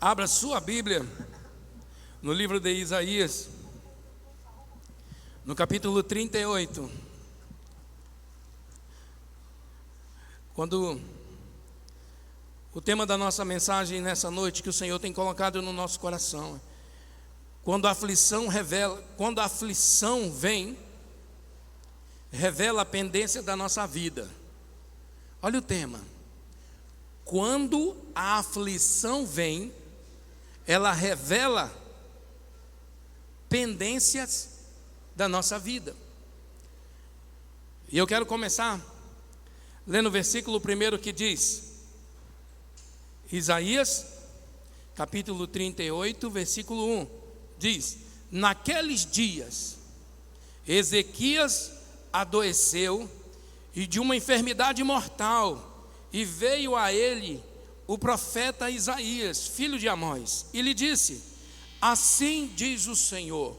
Abra sua Bíblia no livro de Isaías, no capítulo 38. Quando o tema da nossa mensagem nessa noite que o Senhor tem colocado no nosso coração, quando a aflição vem, revela a pendência da nossa vida. Olha o tema. Quando a aflição vem, ela revela pendências da nossa vida. E eu quero começar lendo o versículo primeiro que diz, Isaías, capítulo 38, versículo 1, diz: naqueles dias, Ezequias adoeceu e de uma enfermidade mortal, e veio a ele o profeta Isaías, filho de Amós, e lhe disse: assim diz o Senhor,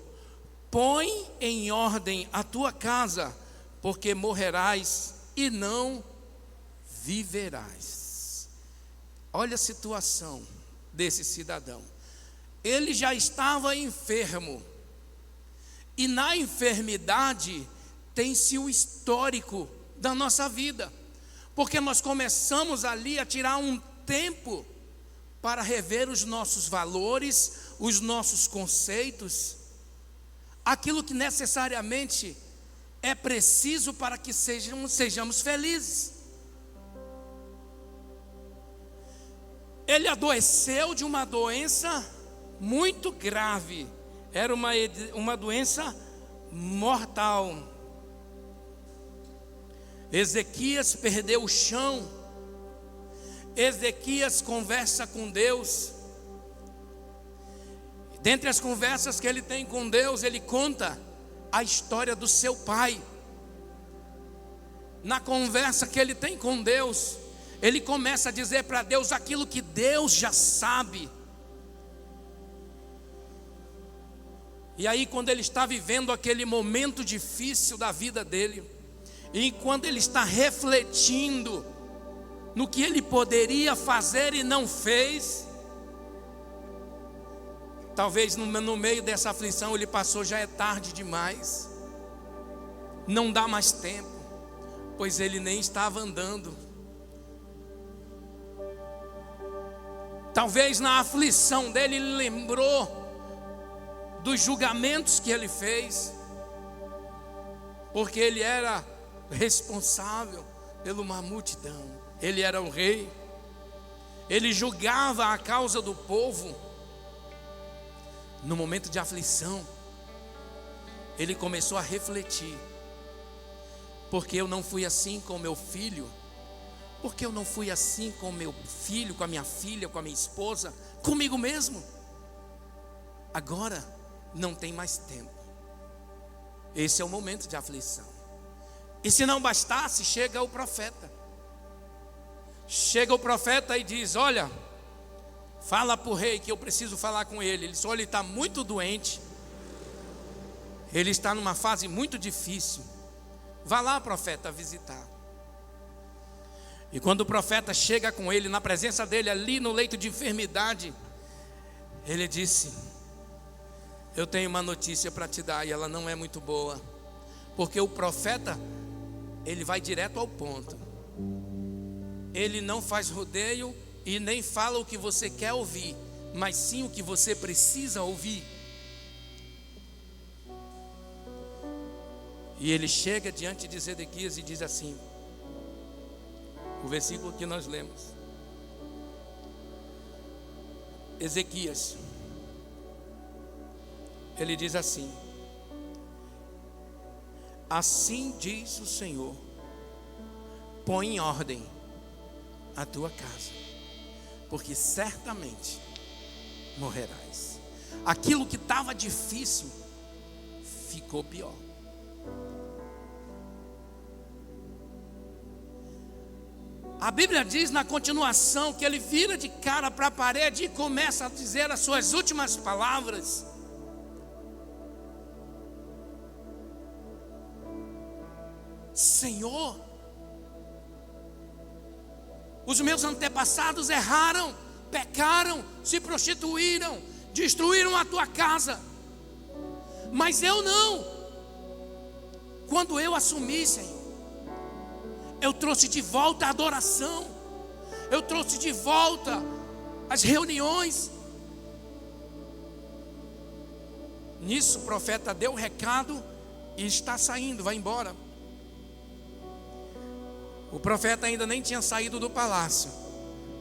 põe em ordem a tua casa, porque morrerás e não viverás. Olha a situação desse cidadão. Ele já estava enfermo, e na enfermidade tem-se o histórico da nossa vida, porque nós começamos ali a tirar um tempo para rever os nossos valores, os nossos conceitos, aquilo que necessariamente é preciso para que sejamos felizes. Ele adoeceu de uma doença muito grave, era uma doença mortal. Ezequias perdeu o chão. Ezequias conversa com Deus. Dentre as conversas que ele tem com Deus, ele conta a história do seu pai. Na conversa que ele tem com Deus, ele começa a dizer para Deus aquilo que Deus já sabe. E aí, quando ele está vivendo aquele momento difícil da vida dele, e quando ele está refletindo no que ele poderia fazer e não fez, talvez no meio dessa aflição ele passou, já é tarde demais, não dá mais tempo, pois ele nem estava andando. Talvez na aflição dele ele lembrou dos julgamentos que ele fez, porque ele era responsável pela uma multidão, ele era o rei, ele julgava a causa do povo. No momento de aflição, ele começou a refletir: porque eu não fui assim com meu filho? Porque eu não fui assim com meu filho, com a minha filha, com a minha esposa, comigo mesmo? Agora não tem mais tempo. Esse é o momento de aflição. E se não bastasse, chega o profeta. Chega o profeta e diz: olha, fala para o rei que eu preciso falar com ele. Ele diz: olha, ele está muito doente, ele está numa fase muito difícil. Vá lá, profeta, visitar. E quando o profeta chega com ele, na presença dele, ali no leito de enfermidade, ele disse: eu tenho uma notícia para te dar, e ela não é muito boa. Porque o profeta, ele vai direto ao ponto. Ele não faz rodeio e nem fala o que você quer ouvir, mas sim o que você precisa ouvir. E ele chega diante de Ezequias e diz assim, o versículo que nós lemos: Ezequias, ele diz assim: assim diz o Senhor, põe em ordem a tua casa, porque certamente morrerás. Aquilo que estava difícil ficou pior. A Bíblia diz na continuação que ele vira de cara para a parede e começa a dizer as suas últimas palavras: Senhor, os meus antepassados erraram pecaram, se prostituíram, destruíram a tua casa. Mas eu não. Quando eu assumi, Senhor, eu trouxe de volta a adoração, eu trouxe de volta as reuniões. Nisso o profeta deu o recado e está saindo, vai embora. O profeta ainda nem tinha saído do palácio,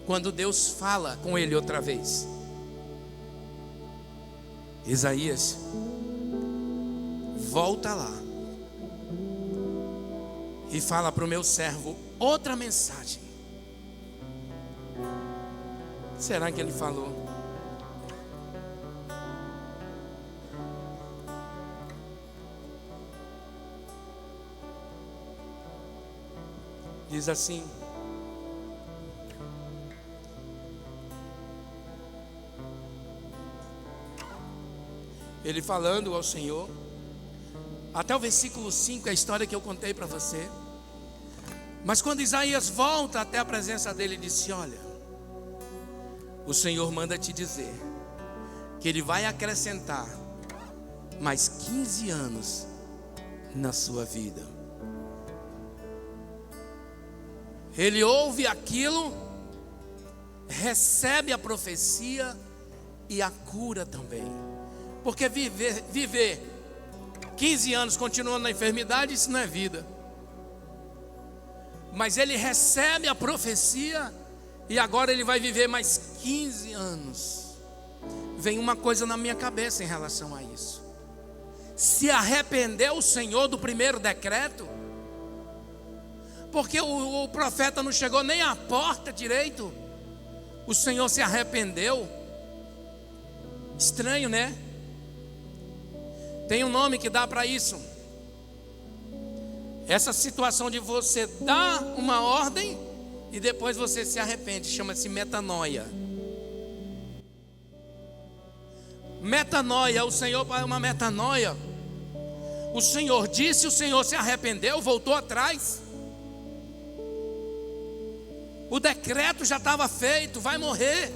quando Deus fala com ele outra vez. Isaías, volta lá e fala para o meu servo outra mensagem. Será que ele falou? Diz assim: ele falando ao Senhor, até o versículo 5, é a história que eu contei para você. Mas quando Isaías volta até a presença dele, ele disse: olha, o Senhor manda te dizer que Ele vai acrescentar mais 15 anos na sua vida. Ele ouve aquilo, recebe a profecia e a cura também. Porque viver 15 anos continuando na enfermidade, isso não é vida. Mas ele recebe a profecia e agora ele vai viver mais 15 anos. Vem uma coisa na minha cabeça em relação a isso. Se arrependeu o Senhor do primeiro decreto? Porque o profeta não chegou nem à porta direito. O Senhor se arrependeu. Estranho, né? Tem um nome que dá para isso. Essa situação de você dar uma ordem e depois você se arrepende, chama-se metanoia. Metanoia, o Senhor para uma metanoia. O Senhor disse, o Senhor se arrependeu, voltou atrás. O decreto já estava feito, vai morrer.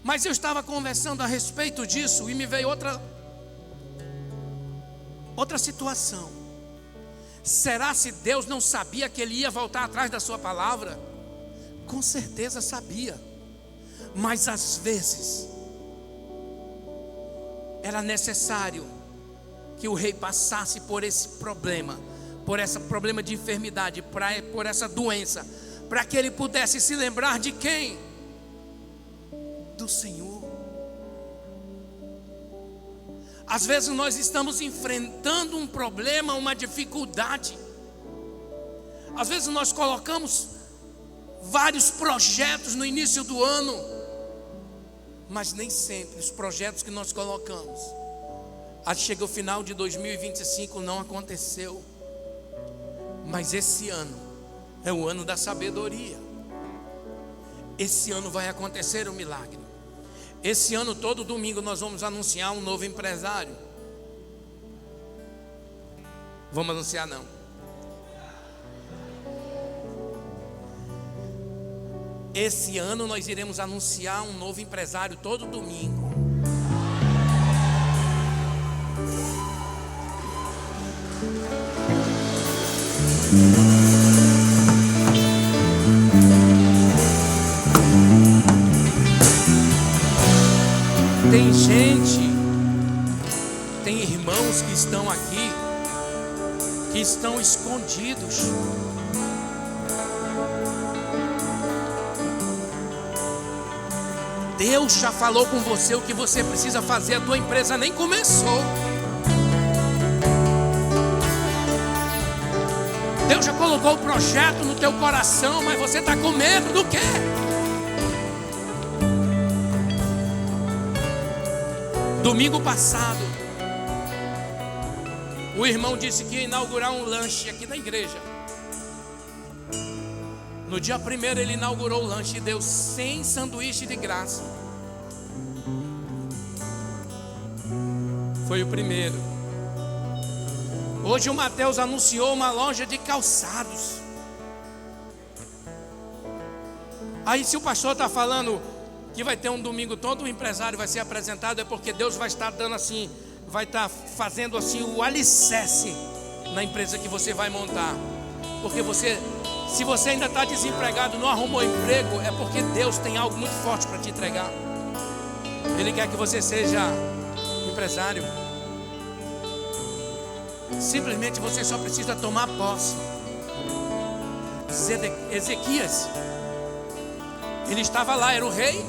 Mas eu estava conversando a respeito disso e me veio outra situação. Será se Deus não sabia que ele ia voltar atrás da sua palavra? Com certeza sabia. Mas às vezes era necessário que o rei passasse por esse problema, por esse problema de enfermidade, por essa doença, para que ele pudesse se lembrar de quem? Do Senhor. Às vezes nós estamos enfrentando um problema, uma dificuldade. Às vezes nós colocamos vários projetos no início do ano, mas nem sempre os projetos que nós colocamos, chega o final de 2025, não aconteceu. Mas esse ano é o ano da sabedoria. Esse ano vai acontecer um milagre. Esse ano, todo domingo, nós vamos anunciar um novo empresário. Vamos anunciar não. Esse ano nós iremos anunciar um novo empresário todo domingo. Tem gente, tem irmãos que estão aqui, que estão escondidos. Deus já falou com você o que você precisa fazer, a tua empresa nem começou. Deus já colocou o projeto no teu coração, mas você está com medo do quê? Domingo passado, o irmão disse que ia inaugurar um lanche aqui na igreja. No dia 1º ele inaugurou o lanche e deu 100 sanduíches de graça. Foi o primeiro. Hoje o Mateus anunciou uma loja de calçados. Aí se o pastor está falando que vai ter um domingo todo, o empresário vai ser apresentado, é porque Deus vai estar dando assim, vai estar fazendo assim o alicerce na empresa que você vai montar. Porque se você ainda está desempregado, não arrumou emprego, é porque Deus tem algo muito forte para te entregar. Ele quer que você seja empresário. Simplesmente você só precisa tomar posse. Ezequias, ele estava lá, era o rei,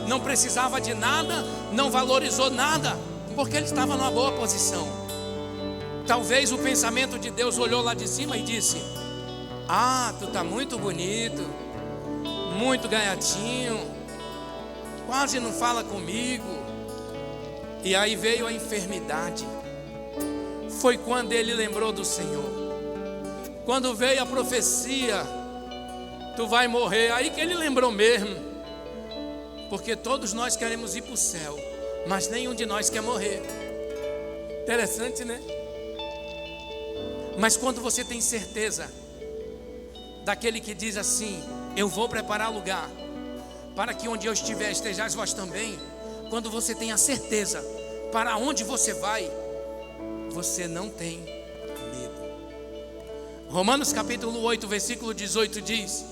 não precisava de nada, não valorizou nada, porque ele estava numa boa posição. Talvez o pensamento de Deus olhou lá de cima e disse: ah, tu está muito bonito, muito ganhadinho, quase não fala comigo. E aí veio a enfermidade. Foi quando ele lembrou do Senhor. Quando veio a profecia: tu vai morrer. Aí que ele lembrou mesmo. Porque todos nós queremos ir para o céu, mas nenhum de nós quer morrer. Interessante, né? Mas quando você tem certeza daquele que diz assim: eu vou preparar lugar para que onde eu estiver estejais vós também. Quando você tem a certeza para onde você vai, você não tem medo. Romanos capítulo 8, versículo 18 diz: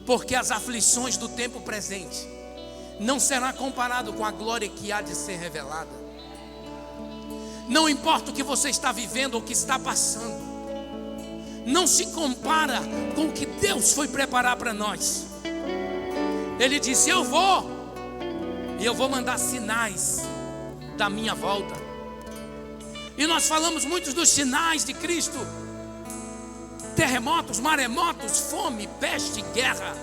porque as aflições do tempo presente não será comparado com a glória que há de ser revelada. Não importa o que você está vivendo ou o que está passando, não se compara com o que Deus foi preparar para nós. Ele disse: eu vou, e eu vou mandar sinais da minha volta. E nós falamos muitos dos sinais de Cristo: terremotos, maremotos, fome, peste, guerra.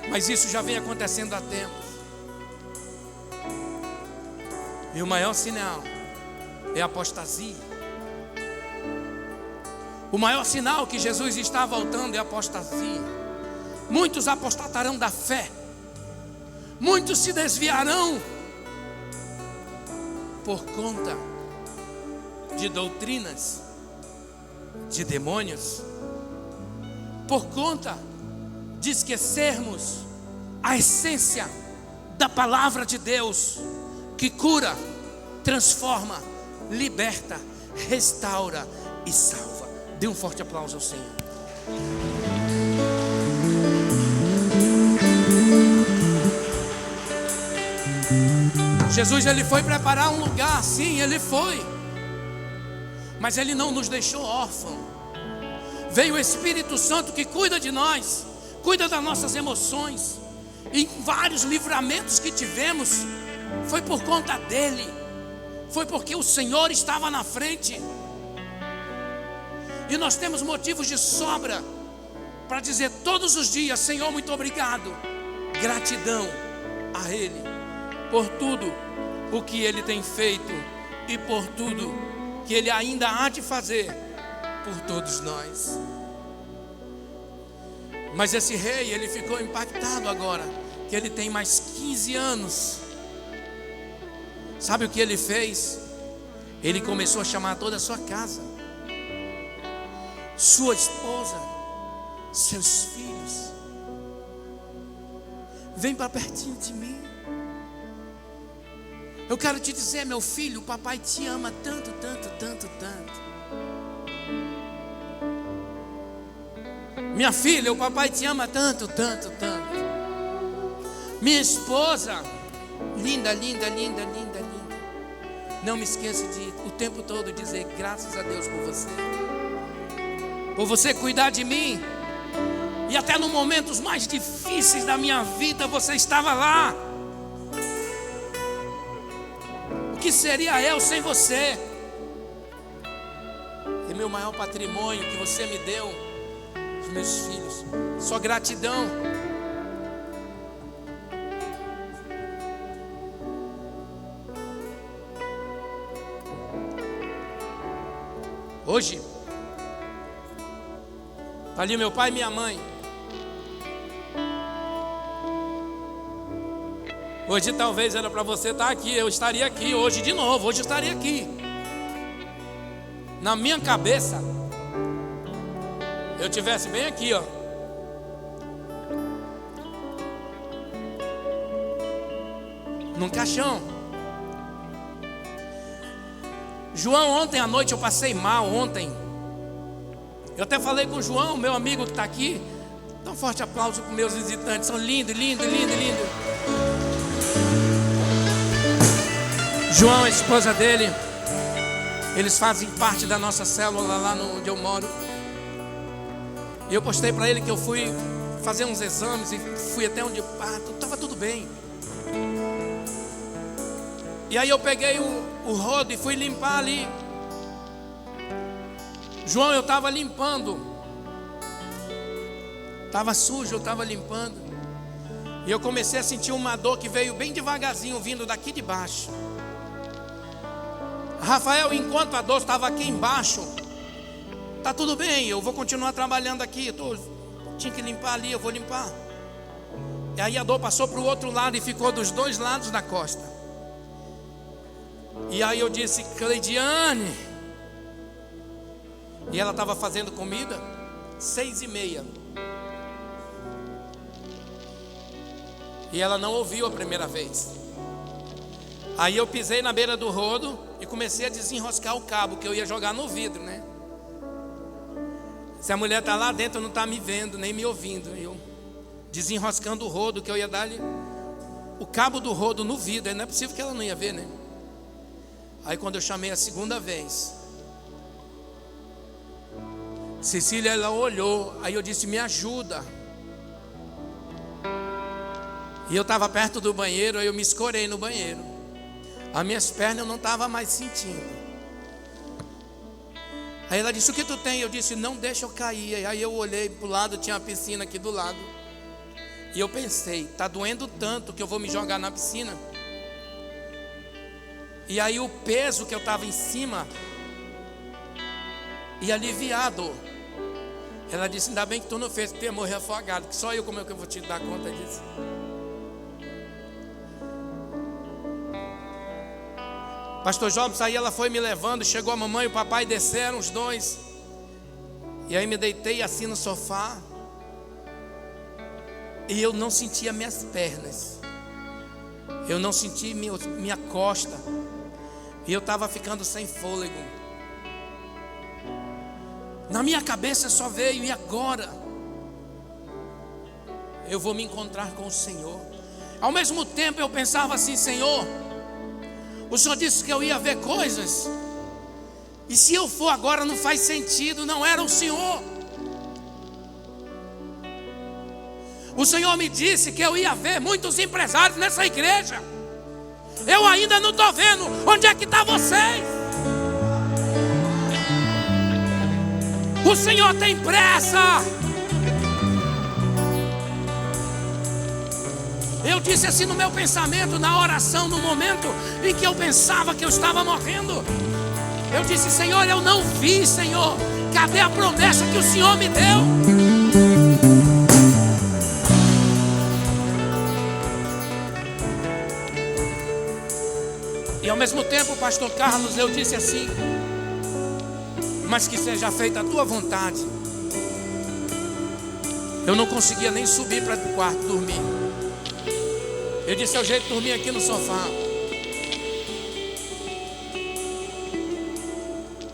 Mas isso já vem acontecendo há tempos. E o maior sinal é a apostasia. O maior sinal que Jesus está voltando é a apostasia. Muitos apostatarão da fé. Muitos se desviarão por conta de doutrinas de demônios, por conta de esquecermos a essência da palavra de Deus, que cura, transforma, liberta, restaura e salva. Dê um forte aplauso ao Senhor. Jesus, ele foi preparar um lugar, sim, ele foi, mas ele não nos deixou órfãos. Veio o Espírito Santo que cuida de nós, cuida das nossas emoções. E em vários livramentos que tivemos, foi por conta dele, foi porque o Senhor estava na frente. E nós temos motivos de sobra para dizer todos os dias: Senhor, muito obrigado. Gratidão a Ele por tudo o que Ele tem feito e por tudo que Ele ainda há de fazer por todos nós. Mas esse rei, ele ficou impactado agora, que ele tem mais 15 anos. Sabe o que ele fez? Ele começou a chamar toda a sua casa, sua esposa, seus filhos: vem para pertinho de mim. Eu quero te dizer, meu filho, o papai te ama tanto, tanto, tanto, tanto. Minha filha, o papai te ama tanto, tanto, tanto. Minha esposa, linda, linda, linda, linda, linda. Não me esqueça de o tempo todo dizer graças a Deus por você cuidar de mim. E até nos momentos mais difíceis da minha vida você estava lá. O que seria eu sem você? É meu maior patrimônio que você me deu, os meus filhos. Só gratidão. Hoje está ali meu pai e minha mãe. Hoje talvez era para você estar aqui, eu estaria aqui hoje de novo, hoje eu estaria aqui. Na minha cabeça, eu tivesse bem aqui, ó. num caixão. João, ontem à noite eu passei mal, ontem. Eu até falei com o João, meu amigo que está aqui. Dá um forte aplauso para os meus visitantes, são lindos, lindos, lindos, lindos. João, a esposa dele, eles fazem parte da nossa célula lá onde eu moro. E eu postei para ele que eu fui fazer uns exames e fui até onde estava tudo bem. E aí eu peguei o rodo e fui limpar ali. João, eu estava limpando. Estava sujo, eu estava limpando. E eu comecei a sentir uma dor que veio bem devagarzinho, vindo daqui de baixo. Rafael, enquanto a dor estava aqui embaixo, tá tudo bem, eu vou continuar trabalhando aqui. Tinha que limpar ali, eu vou limpar. E aí a dor passou para o outro lado e ficou dos dois lados da costa. E aí eu disse, Cleidiane. E ela estava fazendo comida, 6:30. E ela não ouviu a primeira vez. Aí eu pisei na beira do rodo e comecei a desenroscar o cabo que eu ia jogar no vidro, né? Se a mulher está lá dentro, não está me vendo, nem me ouvindo. Eu desenroscando o rodo que eu ia dar ali, o cabo do rodo no vidro. Não é possível que ela não ia ver, né? Aí quando eu chamei a segunda vez, Cecília, ela olhou. Aí eu disse, me ajuda. E eu estava perto do banheiro, aí eu me escorei no banheiro. As minhas pernas eu não estava mais sentindo. Aí ela disse, o que tu tem? Eu disse, não deixa eu cair. Aí eu olhei para o lado, tinha uma piscina aqui do lado. E eu pensei, está doendo tanto que eu vou me jogar na piscina. E aí o peso que eu estava em cima ia aliviar a dor. Ela disse, ainda bem que tu não fez, que tu ia morrer afogado. Que só eu, como é que eu vou te dar conta disso? Pastor Jobs, aí ela foi me levando, chegou a mamãe e o papai, desceram os dois. E aí me deitei assim no sofá. E eu não sentia minhas pernas. Eu não senti minha costa. E eu estava ficando sem fôlego. Na minha cabeça só veio, e agora? Eu vou me encontrar com o Senhor. Ao mesmo tempo eu pensava assim, Senhor, o Senhor disse que eu ia ver coisas. E se eu for agora não faz sentido, não era o Senhor. O Senhor me disse que eu ia ver muitos empresários nessa igreja. Eu ainda não estou vendo. Onde é que está vocês? O Senhor tem pressa. Eu disse assim no meu pensamento, na oração, no momento em que eu pensava que eu estava morrendo. Eu disse, Senhor, eu não vi, Senhor. Cadê a promessa que o Senhor me deu? E ao mesmo tempo, pastor Carlos, eu disse assim, mas que seja feita a tua vontade. Eu não conseguia nem subir para o quarto dormir. Eu disse, é o jeito de dormir aqui no sofá.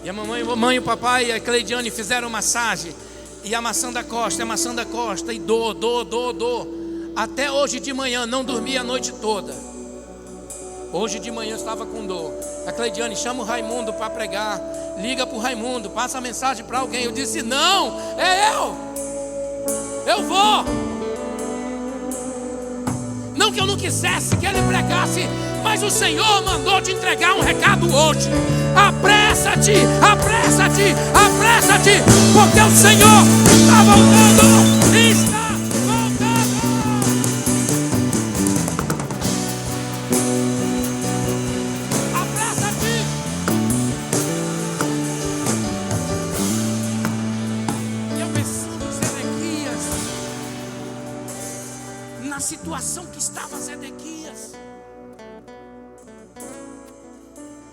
E a mamãe e o papai e a Cleidiane fizeram massagem. E amassando a costa, e dor. Até hoje de manhã, não dormi a noite toda. Hoje de manhã eu estava com dor. A Cleidiane, chama o Raimundo para pregar. Liga para o Raimundo, passa a mensagem para alguém. Eu disse, não, é eu. Eu vou. Não que eu não quisesse que ele pregasse, mas o Senhor mandou te entregar um recado hoje. Apressa-te, apressa-te, apressa-te, porque o Senhor está voltando, está voltando. Apressa-te. Eu pensando em Zedequias, na situação que estava Zedequias,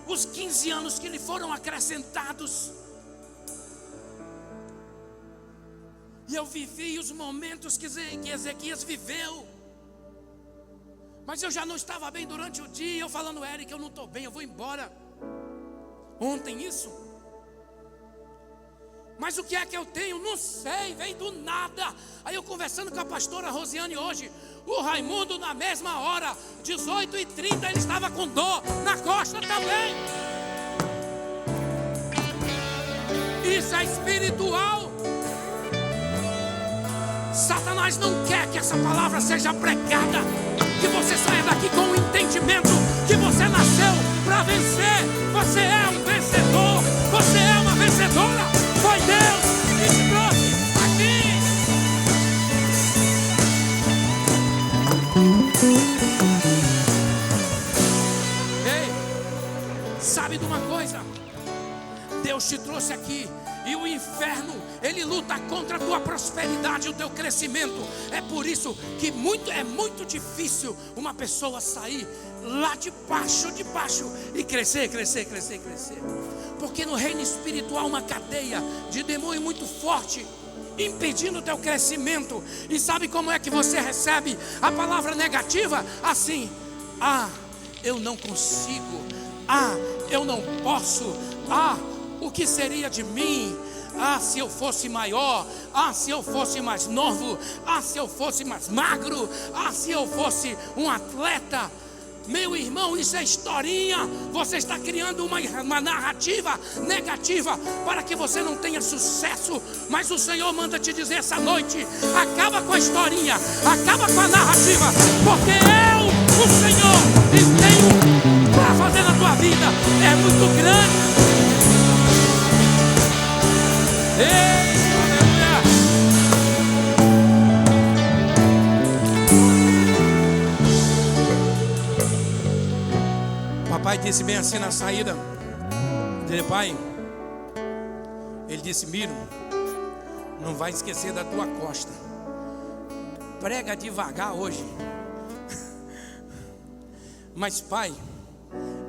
os 15 anos que lhe foram acrescentados, e eu vivi os momentos que Ezequias viveu, Mas eu já não estava bem durante o dia. Eu falando, Eric, eu não estou bem, eu vou embora. Ontem isso. Mas o que é que eu tenho? Não sei, veio do nada. Aí eu conversando com a pastora Rosiane hoje. O Raimundo na mesma hora, 18h30, ele estava com dor na costa também. Isso é espiritual. Satanás não quer que essa palavra seja pregada. Que você saia daqui com o entendimento que você nasceu para vencer. Você é um vencedor. Você é uma vencedora. Foi Deus que te trouxe aqui. Ei, sabe de uma coisa? Deus te trouxe aqui. E o inferno, ele luta contra a tua prosperidade e o teu crescimento. É por isso que é muito difícil uma pessoa sair lá de baixo e crescer. Porque no reino espiritual uma cadeia de demônio muito forte, impedindo o teu crescimento. E sabe como é que você recebe a palavra negativa? Assim: ah, eu não consigo. Ah, eu não posso. Ah, o que seria de mim? Ah, se eu fosse maior. Ah, se eu fosse mais novo. Ah, se eu fosse mais magro. Ah, se eu fosse um atleta. Meu irmão, isso é historinha. Você está criando uma narrativa negativa para que você não tenha sucesso. Mas o Senhor manda te dizer essa noite: acaba com a historinha, acaba com a narrativa, porque eu, o Senhor, tenho para fazer na tua vida é muito grande. Ei, aleluia. Papai disse bem assim na saída dele, pai. Ele disse: Miro, não vai esquecer da tua costa. Prega devagar hoje. Mas pai,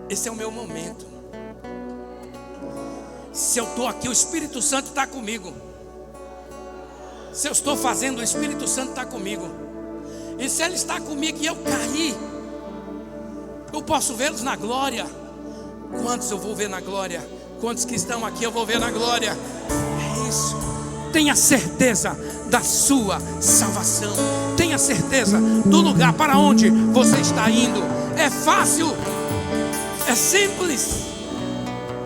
esse é o meu momento. Se eu estou aqui, o Espírito Santo está comigo. Se eu estou fazendo, o Espírito Santo está comigo. E se Ele está comigo e eu cair, eu posso vê-los na glória. Quantos eu vou ver na glória? Quantos que estão aqui eu vou ver na glória? É isso. Tenha certeza da sua salvação. Tenha certeza do lugar para onde você está indo. É fácil, é simples.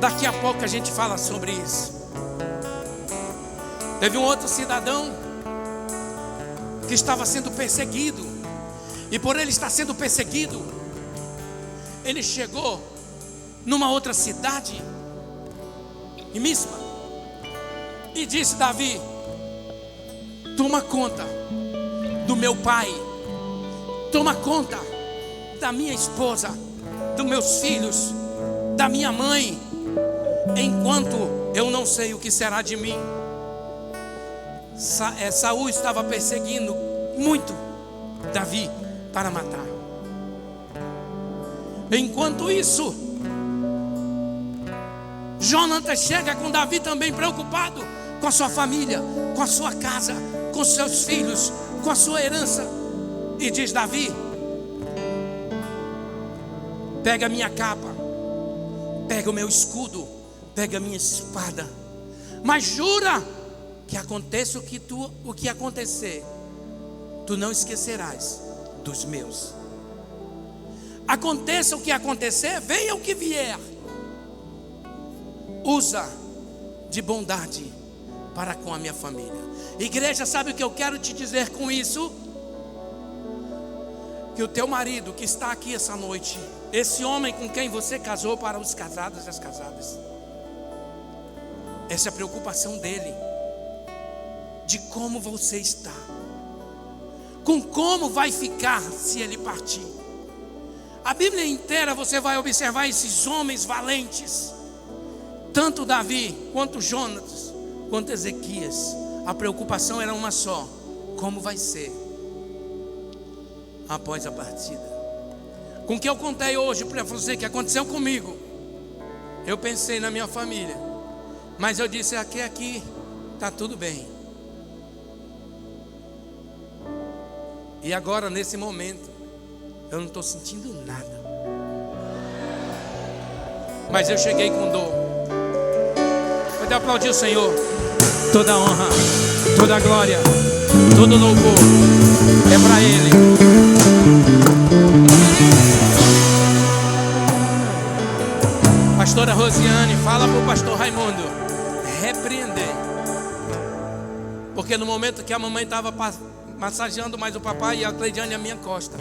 Daqui a pouco a gente fala sobre isso. Teve um outro cidadão que estava sendo perseguido. E por ele estar sendo perseguido, ele chegou numa outra cidade, em Mispa, e disse: Davi, toma conta do meu pai, toma conta da minha esposa, dos meus filhos, da minha mãe, enquanto eu não sei o que será de mim. Saul estava perseguindo muito Davi para matar. Enquanto isso, Jonathan chega com Davi também preocupado com a sua família, com a sua casa, com seus filhos, com a sua herança, e diz: Davi, pega a minha capa, pega o meu escudo, pega a minha espada, mas jura que aconteça o que acontecer, tu não esquecerás dos meus. Aconteça o que acontecer, venha o que vier, usa de bondade para com a minha família. Igreja, sabe o que eu quero te dizer com isso? Que o teu marido que está aqui essa noite, esse homem com quem você casou, para os casados e as casadas, essa é a preocupação dele, de como você está, com como vai ficar se ele partir. A Bíblia inteira você vai observar esses homens valentes, tanto Davi, quanto Jonatas, quanto Ezequias. A preocupação era uma só: como vai ser após a partida. Com o que eu contei hoje para você que aconteceu comigo, eu pensei na minha família, mas eu disse: aqui está tudo bem. E agora, nesse momento, Eu não estou sentindo nada. Mas eu cheguei com dor. Pode aplaudir o Senhor. Toda honra, toda glória, todo louvor é para Ele. Pastora Rosiane, fala para o pastor Raimundo repreender. Porque no momento que a mamãe estava massageando mais o papai e a Cleidiane a minha costa,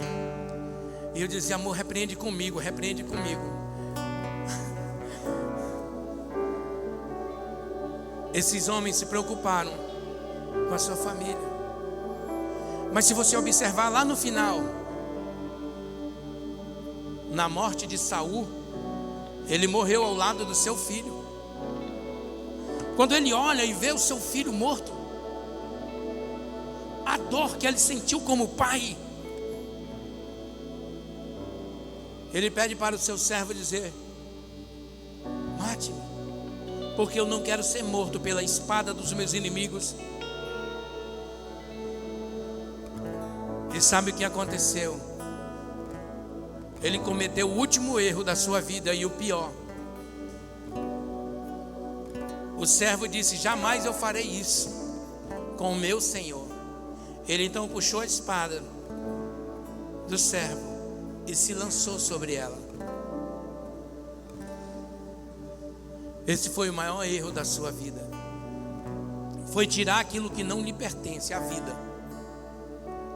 e eu dizia: amor, repreende comigo, repreende comigo. Esses homens se preocuparam com a sua família. Mas se você observar lá no final, na morte de Saul, ele morreu ao lado do seu filho. Quando ele olha e vê o seu filho morto, a dor que ele sentiu como pai, ele pede para o seu servo dizer: mate-me, porque eu não quero ser morto pela espada dos meus inimigos. E sabe o que aconteceu? Ele cometeu o último erro da sua vida e o pior. O servo disse: jamais eu farei isso com o meu senhor. Ele então puxou a espada do servo e se lançou sobre ela. Esse foi o maior erro da sua vida. Foi tirar aquilo que não lhe pertence, a vida.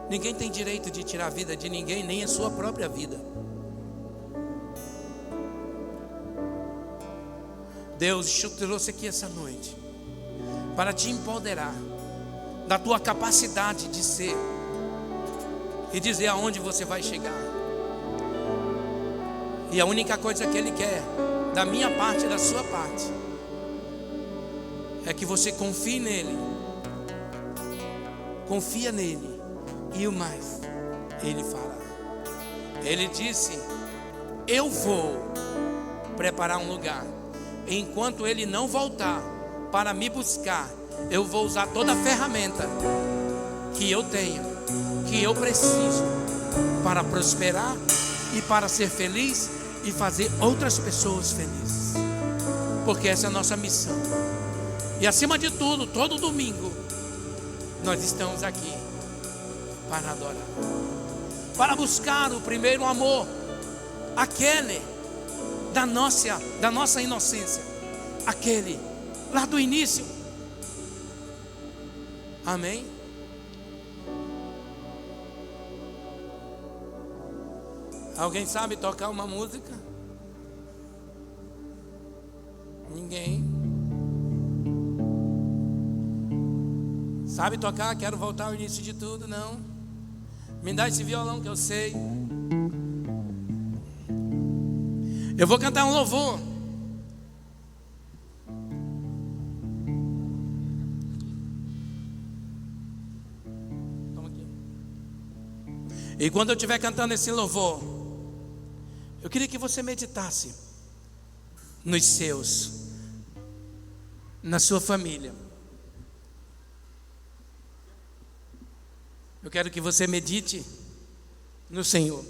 Ninguém tem direito de tirar a vida de ninguém, nem a sua própria vida. Deus te trouxe aqui essa noite para te empoderar da tua capacidade de ser e dizer aonde você vai chegar. E a única coisa que Ele quer, da minha parte e da sua parte, é que você confie nele. Confia nele, e o mais Ele fará. Ele disse: eu vou preparar um lugar. Enquanto Ele não voltar para me buscar, eu vou usar toda a ferramenta que eu tenho, que eu preciso, para prosperar e para ser feliz e fazer outras pessoas felizes. Porque essa é a nossa missão. E acima de tudo, todo domingo nós estamos aqui para adorar, para buscar o primeiro amor, aquele da nossa inocência, aquele lá do início. Amém? Alguém sabe tocar uma música? Ninguém. Sabe tocar? Quero voltar ao início de tudo? Não. Me dá esse violão que eu sei. Eu vou cantar um louvor. Toma aqui. E quando eu estiver cantando esse louvor, eu queria que você meditasse nos seus, na sua família. Eu quero que você medite no Senhor.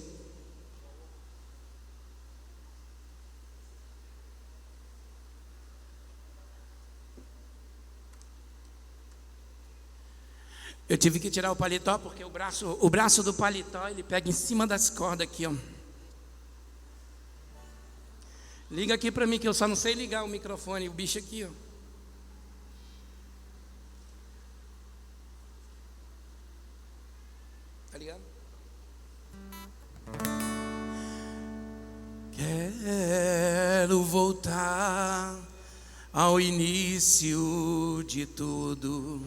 Eu tive que tirar o paletó porque o braço do paletó ele pega em cima das cordas aqui, ó. Liga aqui para mim que eu só não sei ligar o microfone, o bicho aqui, ó. Tá ligado? Quero voltar ao início de tudo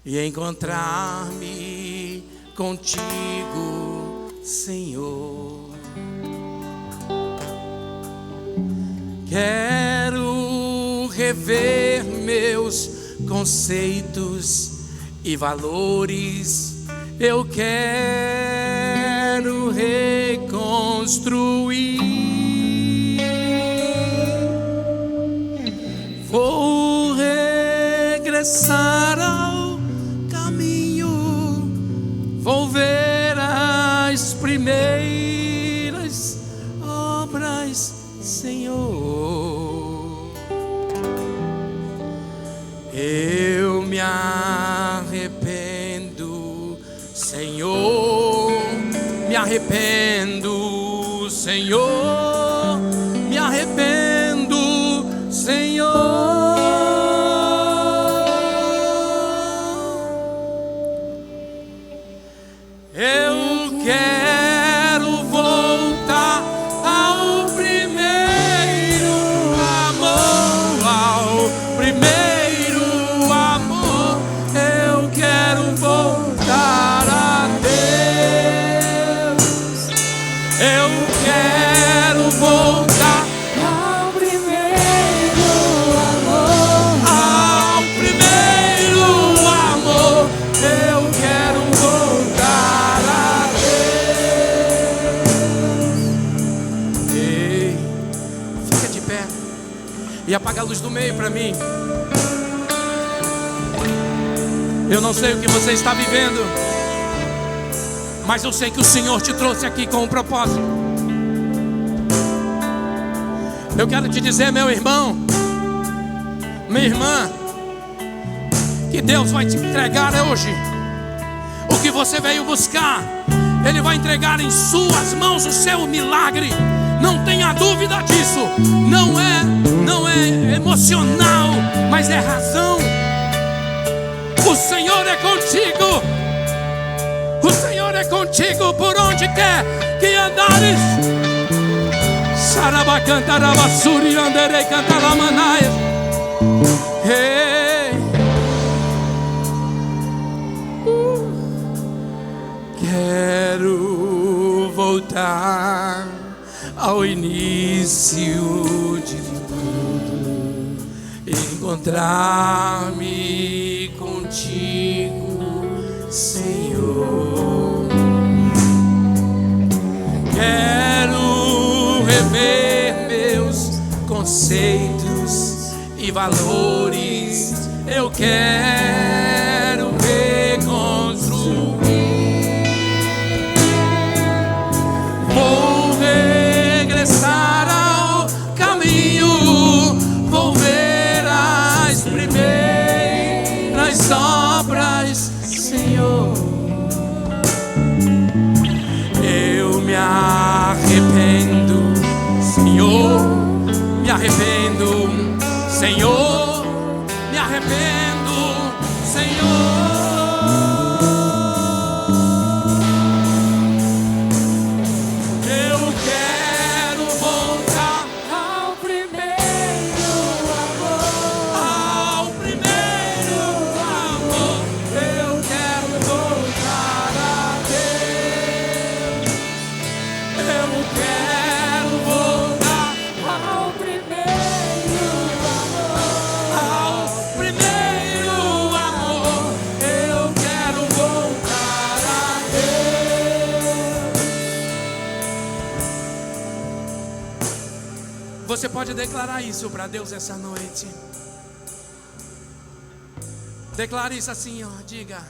e encontrar-me contigo, Senhor. Quero rever meus conceitos e valores. Eu quero reconstruir. Vou regressar ao caminho. Vou ver a as primeiras obras, Senhor. Eu me arrependo, Senhor, me arrependo, Senhor, me arrependo, Senhor. Eu quero voltar ao primeiro amor, ao primeiro amor. Eu quero voltar a Deus. Eu quero voltar Ao primeiro amor, ao primeiro amor. Eu quero voltar a Deus. Ei, fica de pé e apaga a luz do meio para mim. Eu não sei o que você está vivendo, mas eu sei que o Senhor te trouxe aqui com um propósito. Eu quero te dizer, meu irmão, minha irmã, que Deus vai te entregar hoje o que você veio buscar. Ele vai entregar em suas mãos o seu milagre. Não tenha dúvida disso. Não é emocional, mas é razão. O Senhor é contigo. O Senhor é contigo por onde quer que andares. Sarabacantarabassuri anderei cantaramanai. Hey. Quero voltar ao início de tudo, encontrar-me contigo, Senhor. Quero rever meus conceitos e valores. Eu quero reconstruir. Vou regressar ao caminho. Vou ver as primeiras obras, Senhor. Eu me arrependo, Senhor. Me arrependo, Senhor. Me arrependo, Senhor. Eu quero voltar ao primeiro amor, ao primeiro amor. Eu quero voltar a Deus. Eu quero voltar ao primeiro amor, ao primeiro amor. Eu quero voltar a Deus. Você pode declarar isso para Deus essa noite. Declare isso assim, ó. Diga,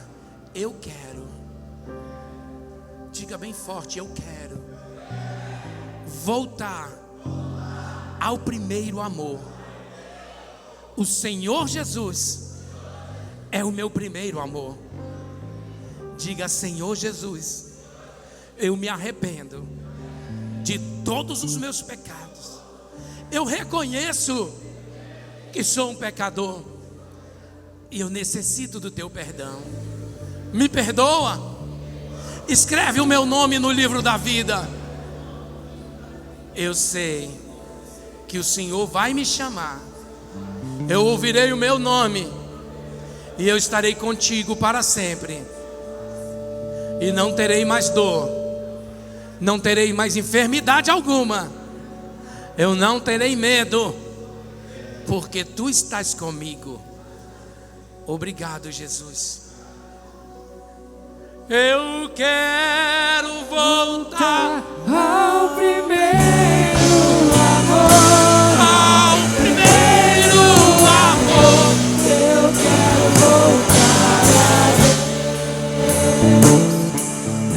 eu quero. Diga bem forte, eu quero voltar ao primeiro amor. O Senhor Jesus é o meu primeiro amor. Diga, Senhor Jesus, eu me arrependo de todos os meus pecados. Eu reconheço que sou um pecador e eu necessito do teu perdão. Me perdoa. Escreve o meu nome no livro da vida. Eu sei que o Senhor vai me chamar. Eu ouvirei o meu nome e eu estarei contigo para sempre. E não terei mais dor, não terei mais enfermidade alguma. Eu não terei medo, porque tu estás comigo. Obrigado, Jesus. Eu quero voltar ao primeiro amor, ao primeiro amor. eu quero voltar a Deus.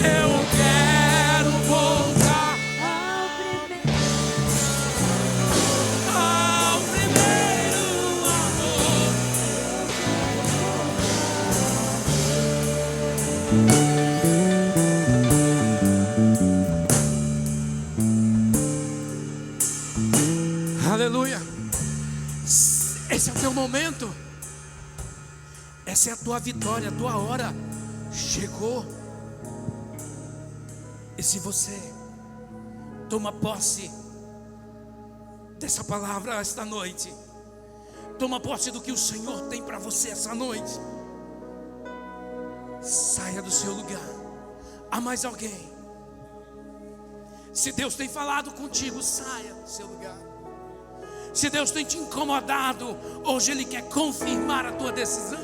Eu quero Aleluia. Esse é o teu momento. Essa é a tua vitória, a tua hora chegou. E se você toma posse dessa palavra esta noite, toma posse do que o Senhor tem para você essa noite, saia do seu lugar. Há mais alguém? Se Deus tem falado contigo, saia do seu lugar. Se Deus tem te incomodado, hoje Ele quer confirmar a tua decisão.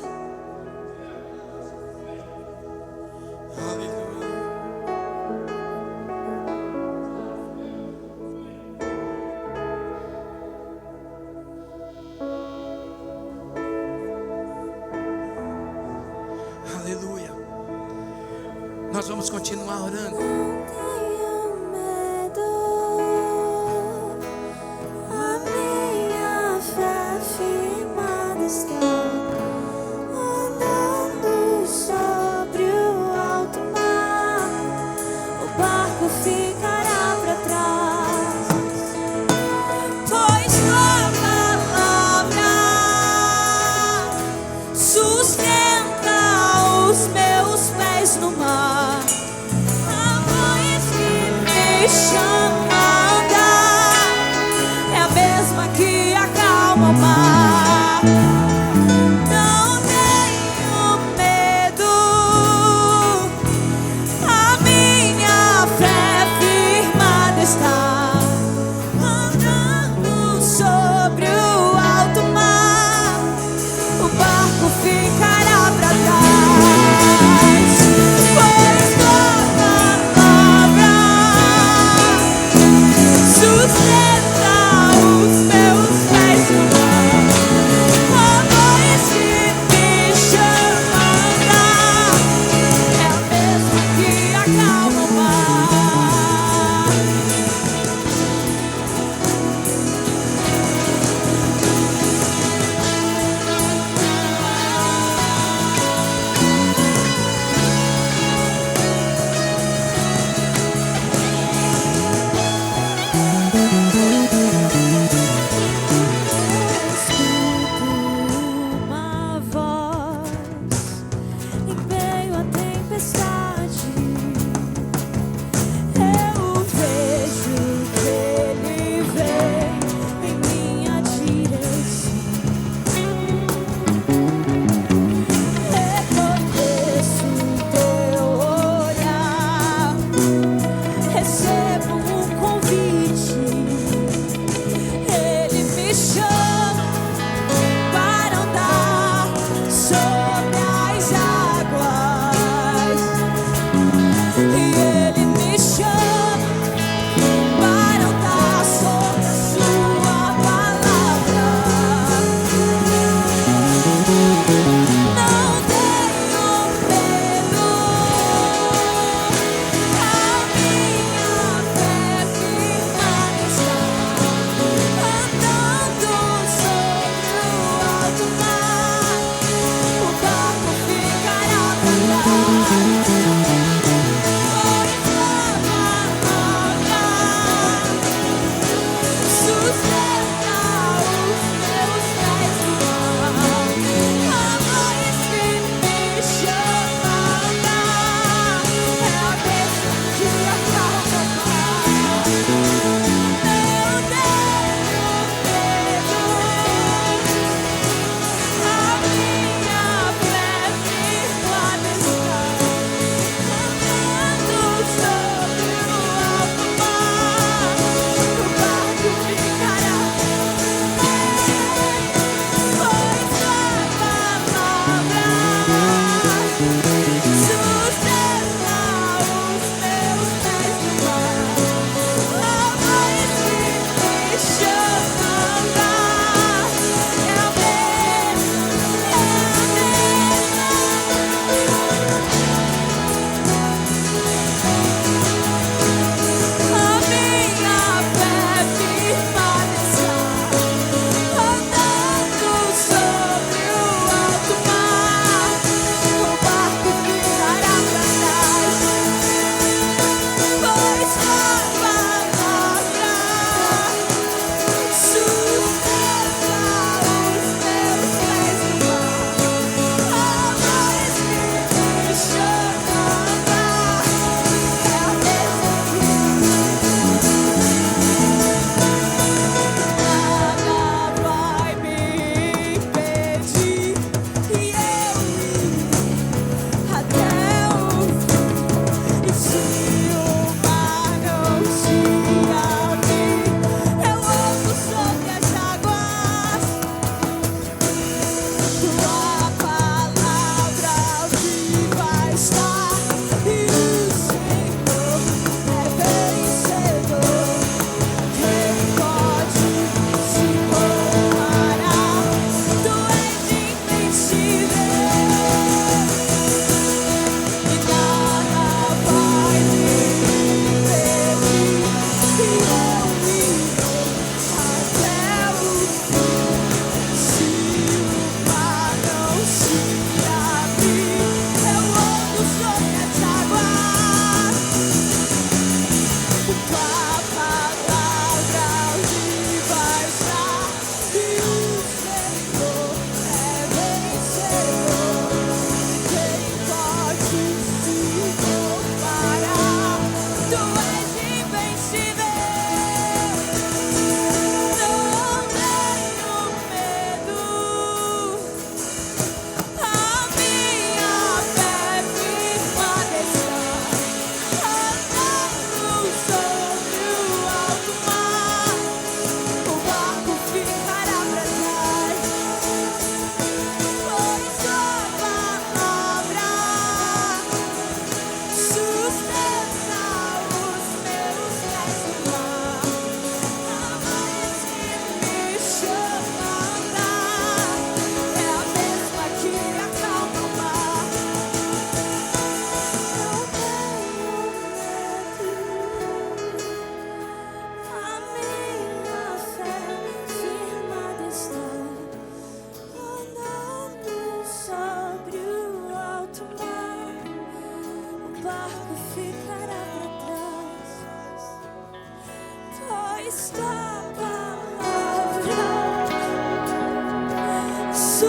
Aleluia. Aleluia. Nós vamos continuar orando. Não tenha medo, a minha fé firmada está, andando sobre o alto mar, o barco ficará para trás, pois tua palavra sustenta os meus pés no mar. A voz que me chama a andar é a mesma que acalma o mar. Não tenho medo, a minha fé firmada está, andando sobre o alto mar, o barco ficará para trás, pois tua palavra sustenta os meus pés no mar. A voz que me chama a andar é a mesma que acalma o mar. Escuto uma voz em meio à tempestade. Eu vejo que Ele vem em minha direção. Reconheço teu olhar, recebo um convite. Ele me chama para andar sobre as águas, e Ele me chama para andar sobre a sua palavra. Não tenho medo, a minha fé firmada está, andando sobre o alto mar, o barco ficará para trás,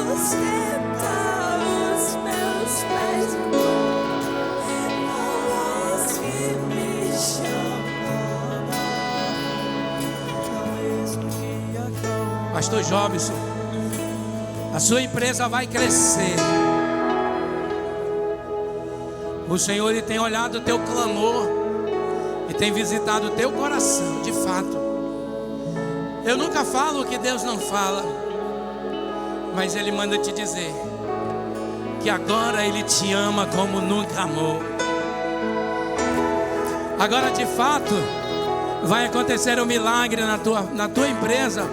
Sustenta os meus pés no mar, voz que me chama. Pastor Jobson, a sua empresa vai crescer. O Senhor, Ele tem olhado o teu clamor e tem visitado o teu coração, de fato. Eu nunca falo o que Deus não fala, mas Ele manda te dizer que agora Ele te ama como nunca amou. Agora, de fato, vai acontecer um milagre na tua empresa.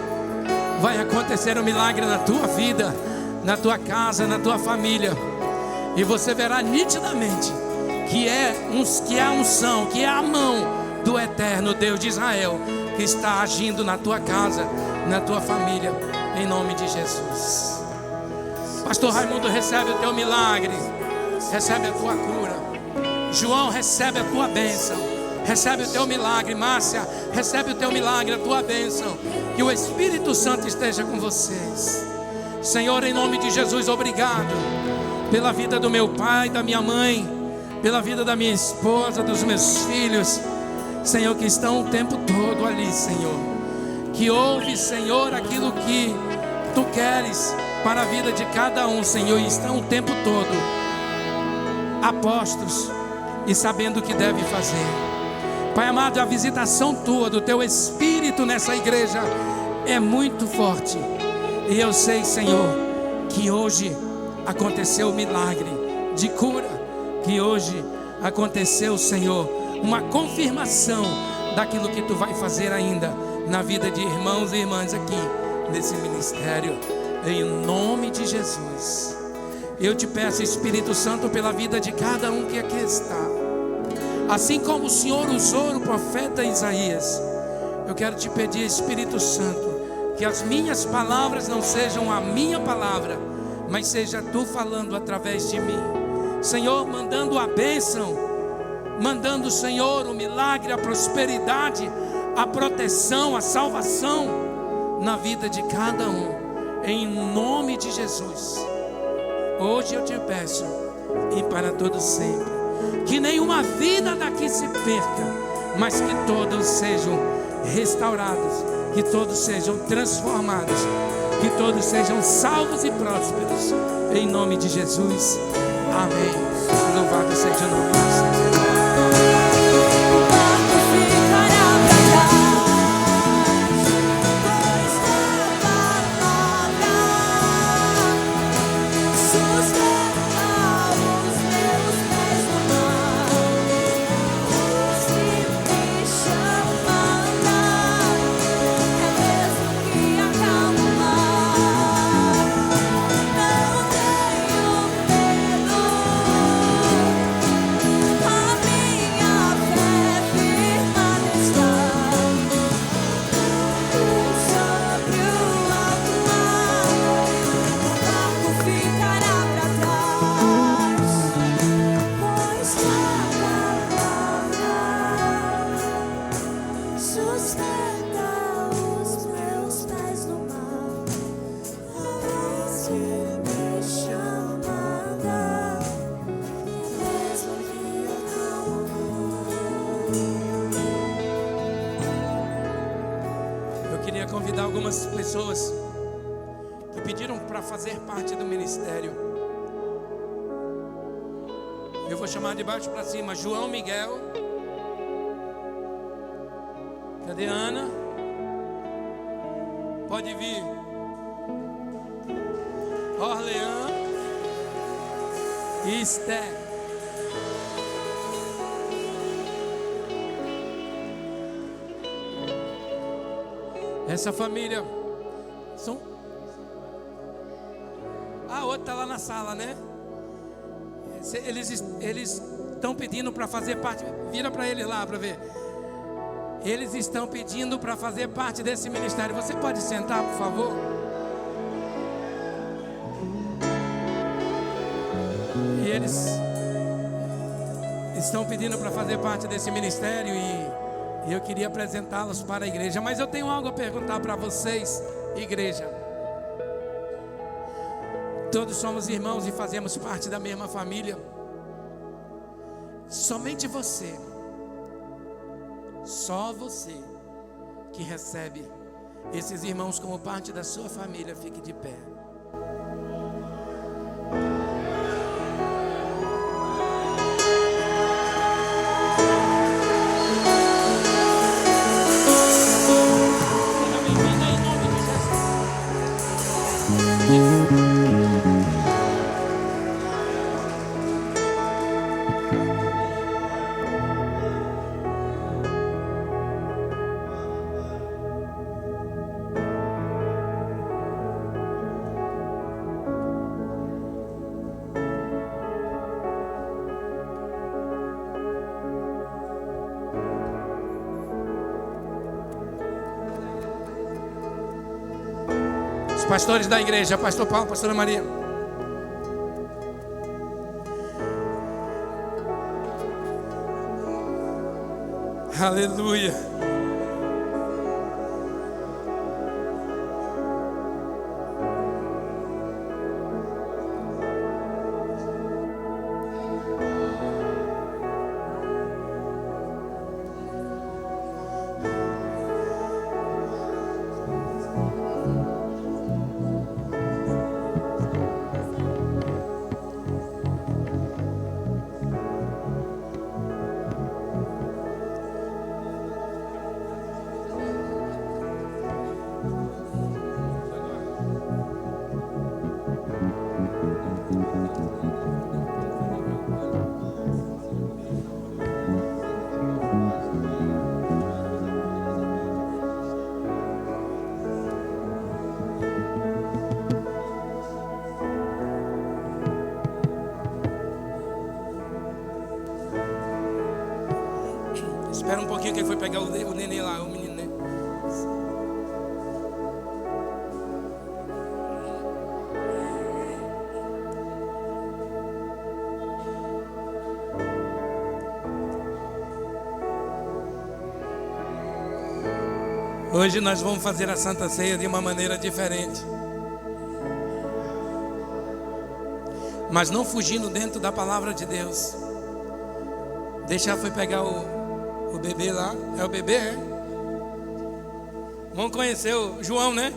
Vai acontecer um milagre na tua vida, na tua casa, na tua família. E você verá nitidamente que é a unção, que é a mão do eterno Deus de Israel que está agindo na tua casa, na tua família, em nome de Jesus. Pastor Raimundo, recebe o teu milagre, recebe a tua cura. João, recebe a tua bênção, recebe o teu milagre. Márcia, recebe o teu milagre, a tua bênção. Que o Espírito Santo esteja com vocês. Senhor, em nome de Jesus, obrigado pela vida do meu pai, da minha mãe, pela vida da minha esposa, dos meus filhos, Senhor, que estão o tempo todo ali, Senhor. Que ouve, Senhor, aquilo que Tu queres para a vida de cada um, Senhor, e estão o tempo todo apostos e sabendo o que deve fazer. Pai amado, a visitação Tua, do Teu Espírito nessa igreja é muito forte. E eu sei, Senhor, que hoje aconteceu o milagre de cura, que hoje aconteceu, Senhor, uma confirmação daquilo que Tu vai fazer ainda na vida de irmãos e irmãs aqui nesse ministério, em nome de Jesus. Eu te peço, Espírito Santo, pela vida de cada um que aqui está. Assim como o Senhor usou o profeta Isaías, eu quero te pedir, Espírito Santo, que as minhas palavras não sejam a minha palavra, mas seja Tu falando através de mim, Senhor, mandando a bênção, mandando, Senhor, o milagre, a prosperidade, a proteção, a salvação na vida de cada um, em nome de Jesus. Hoje eu te peço, e para todos sempre, que nenhuma vida daqui se perca, mas que todos sejam restaurados, que todos sejam transformados, que todos sejam salvos e prósperos, em nome de Jesus. Amém. Louvado seja o nome do Senhor. O barco ficará pra trás, pois a palavra sustenta os meus pés no mar, voz que me chama, é mesmo que acalma o mar. Não tenho medo, a minha fé firma está sobre o alto mar. O barco ficará pra trás, pois a palavra sustenta os meus pés no mar. A voz que me chama, mesmo que eu não. Eu queria convidar algumas pessoas que pediram para fazer parte do ministério. Eu vou chamar de baixo para cima. João Miguel. Cadê a Ana? Pode vir. Orlean e Esther. Essa família são... A outra está lá na sala, né? Eles estão pedindo para fazer parte. Vira para ele lá para ver. Eles estão pedindo para fazer parte desse ministério. Você pode sentar, por favor? E eles estão pedindo para fazer parte desse ministério e eu queria apresentá-los para a igreja. Mas eu tenho algo a perguntar para vocês, igreja. Todos somos irmãos e fazemos parte da mesma família. Somente você, só você que recebe esses irmãos como parte da sua família, fique de pé. Os pastores da igreja, pastor Paulo, pastora Maria. Aleluia. Espera um pouquinho que ele foi pegar o neném lá, o menino, né? Hoje nós vamos fazer a Santa Ceia de uma maneira diferente, mas não fugindo dentro da palavra de Deus. Deixa foi pegar o bebê lá. É o bebê, é? Vamos conhecer o João, né?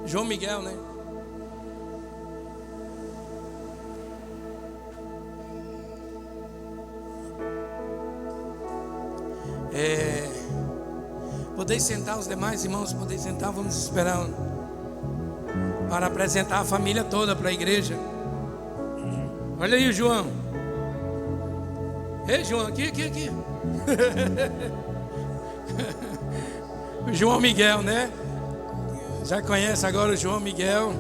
João Miguel, né? Podeis sentar, os demais irmãos, podeis sentar. Vamos esperar para apresentar a família toda para a igreja. Olha aí o João. Ei, João, aqui. O João Miguel, né? Já conhece agora o João Miguel.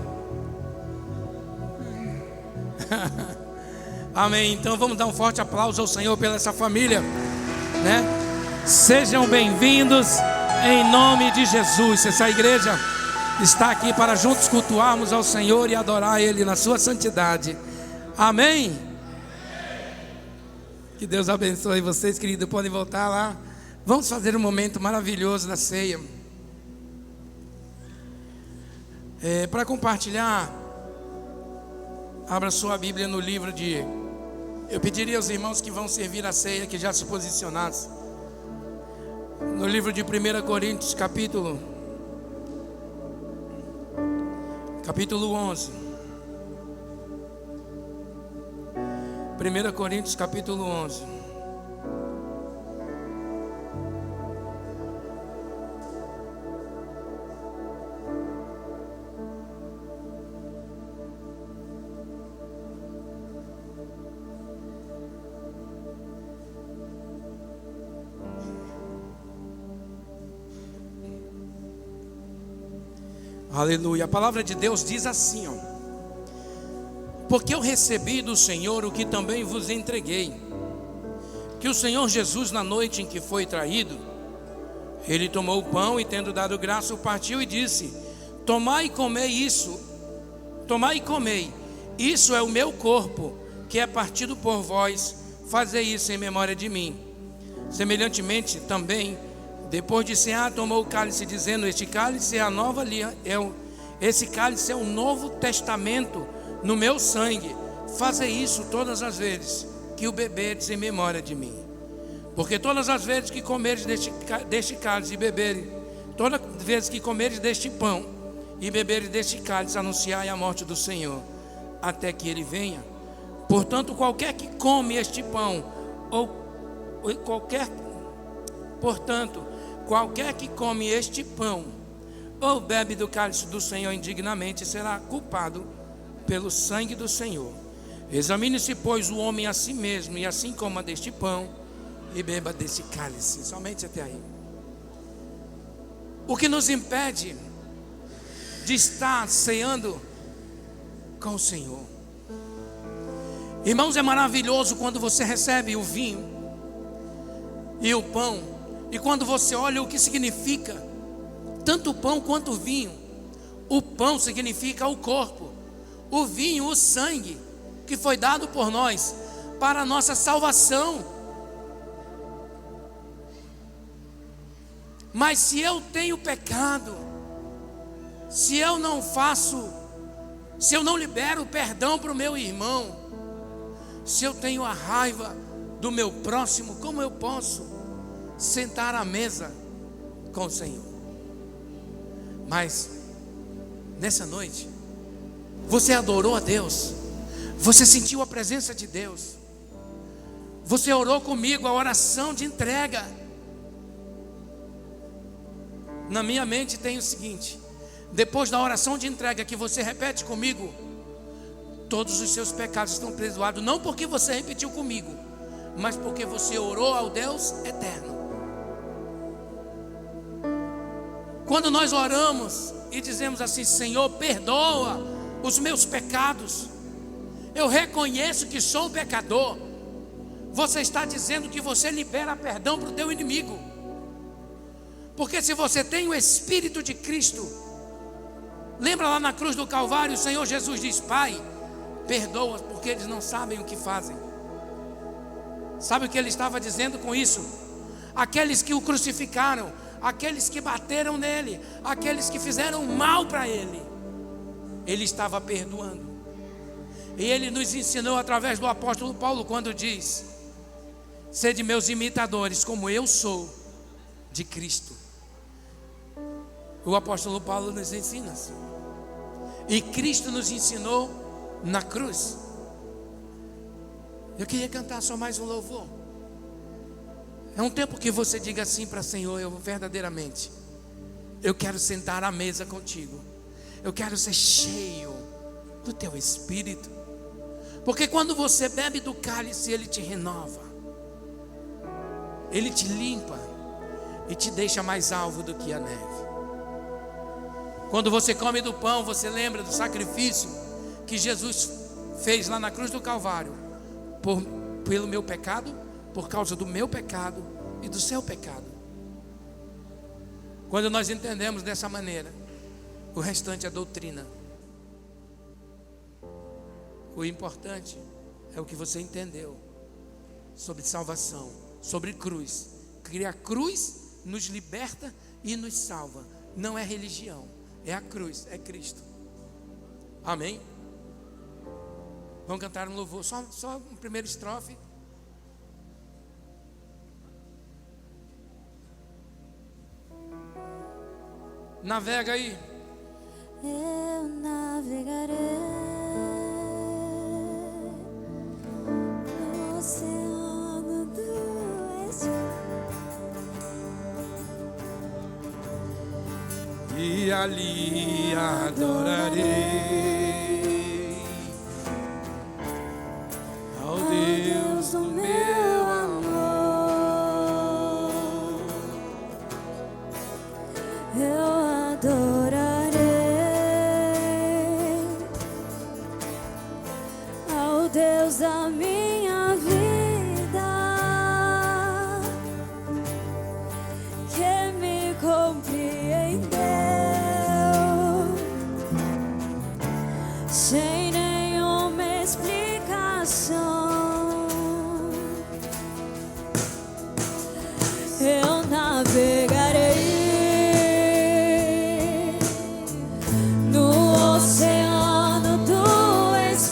Amém. Então vamos dar um forte aplauso ao Senhor pela essa família, né? Sejam bem-vindos em nome de Jesus. Essa igreja está aqui para juntos cultuarmos ao Senhor e adorar Ele na sua santidade. Amém. Que Deus abençoe vocês, queridos. Podem voltar lá. Vamos fazer um momento maravilhoso da ceia. Para compartilhar, abra sua Bíblia no livro de... Eu pediria aos irmãos que vão servir a ceia que já se posicionassem. No livro de 1 Coríntios, capítulo 11. 1 Coríntios, capítulo 11. Aleluia. A palavra de Deus diz assim, ó: porque eu recebi do Senhor o que também vos entreguei, que o Senhor Jesus, na noite em que foi traído, ele tomou o pão e, tendo dado graça, o partiu e disse: tomai e comei isso, tomai e comei, isso é o meu corpo, que é partido por vós, fazei isso em memória de mim. Semelhantemente também, depois de cear, tomou o cálice, dizendo: este cálice é a nova aliança, esse cálice é o novo testamento no meu sangue. Fazei isso todas as vezes que o beberdes em memória de mim. Porque todas as vezes que comeres deste cálice e beberes, todas as vezes que comeres deste pão e beberes deste cálice, anunciai a morte do Senhor, até que Ele venha. Portanto, qualquer que come este pão, qualquer que come este pão, ou bebe do cálice do Senhor indignamente, será culpado pelo sangue do Senhor. Examine-se, pois, o homem a si mesmo, e assim coma deste pão e beba desse cálice. Somente até aí. O que nos impede de estar ceando com o Senhor? Irmãos, é maravilhoso quando você recebe o vinho e o pão, e quando você olha o que significa tanto o pão quanto o vinho. O pão significa o corpo, o vinho, o sangue que foi dado por nós para a nossa salvação. Mas se eu tenho pecado, se eu não libero perdão para o meu irmão, se eu tenho a raiva do meu próximo, como eu posso sentar à mesa com o Senhor? Mas nessa noite, você adorou a Deus, você sentiu a presença de Deus, você orou comigo a oração de entrega. Na minha mente tem o seguinte: depois da oração de entrega que você repete comigo, todos os seus pecados estão perdoados, não porque você repetiu comigo, mas porque você orou ao Deus eterno. Quando nós oramos e dizemos assim: Senhor, perdoa os meus pecados, eu reconheço que sou pecador, você está dizendo que você libera perdão para o teu inimigo. Porque se você tem o Espírito de Cristo, lembra lá na cruz do Calvário, o Senhor Jesus diz: Pai, perdoa, porque eles não sabem o que fazem. Sabe o que ele estava dizendo com isso? Aqueles que o crucificaram, aqueles que bateram nele, aqueles que fizeram mal para ele, ele estava perdoando. E ele nos ensinou através do apóstolo Paulo, quando diz: sede meus imitadores, como eu sou de Cristo. O apóstolo Paulo nos ensina assim. E Cristo nos ensinou na cruz. Eu queria cantar só mais um louvor. É um tempo que você diga assim para o Senhor: eu verdadeiramente, eu quero sentar à mesa contigo, eu quero ser cheio do teu Espírito. Porque quando você bebe do cálice, ele te renova, ele te limpa e te deixa mais alvo do que a neve. Quando você come do pão, você lembra do sacrifício que Jesus fez lá na cruz do Calvário, pelo meu pecado, por causa do meu pecado e do seu pecado. Quando nós entendemos dessa maneira, o restante é doutrina. O importante é o que você entendeu sobre salvação, sobre cruz. Que a cruz nos liberta e nos salva. Não é religião, é a cruz, é Cristo. Amém? Vamos cantar um louvor, só um primeiro estrofe. Navega aí. Eu navegarei no oceano do Espírito, e ali adorarei ao Deus do meu amor. eu adorarei ao Deus da minha vida, que me compreendeu sem nenhuma explicação. Eu navegarei no oceano do Espírito,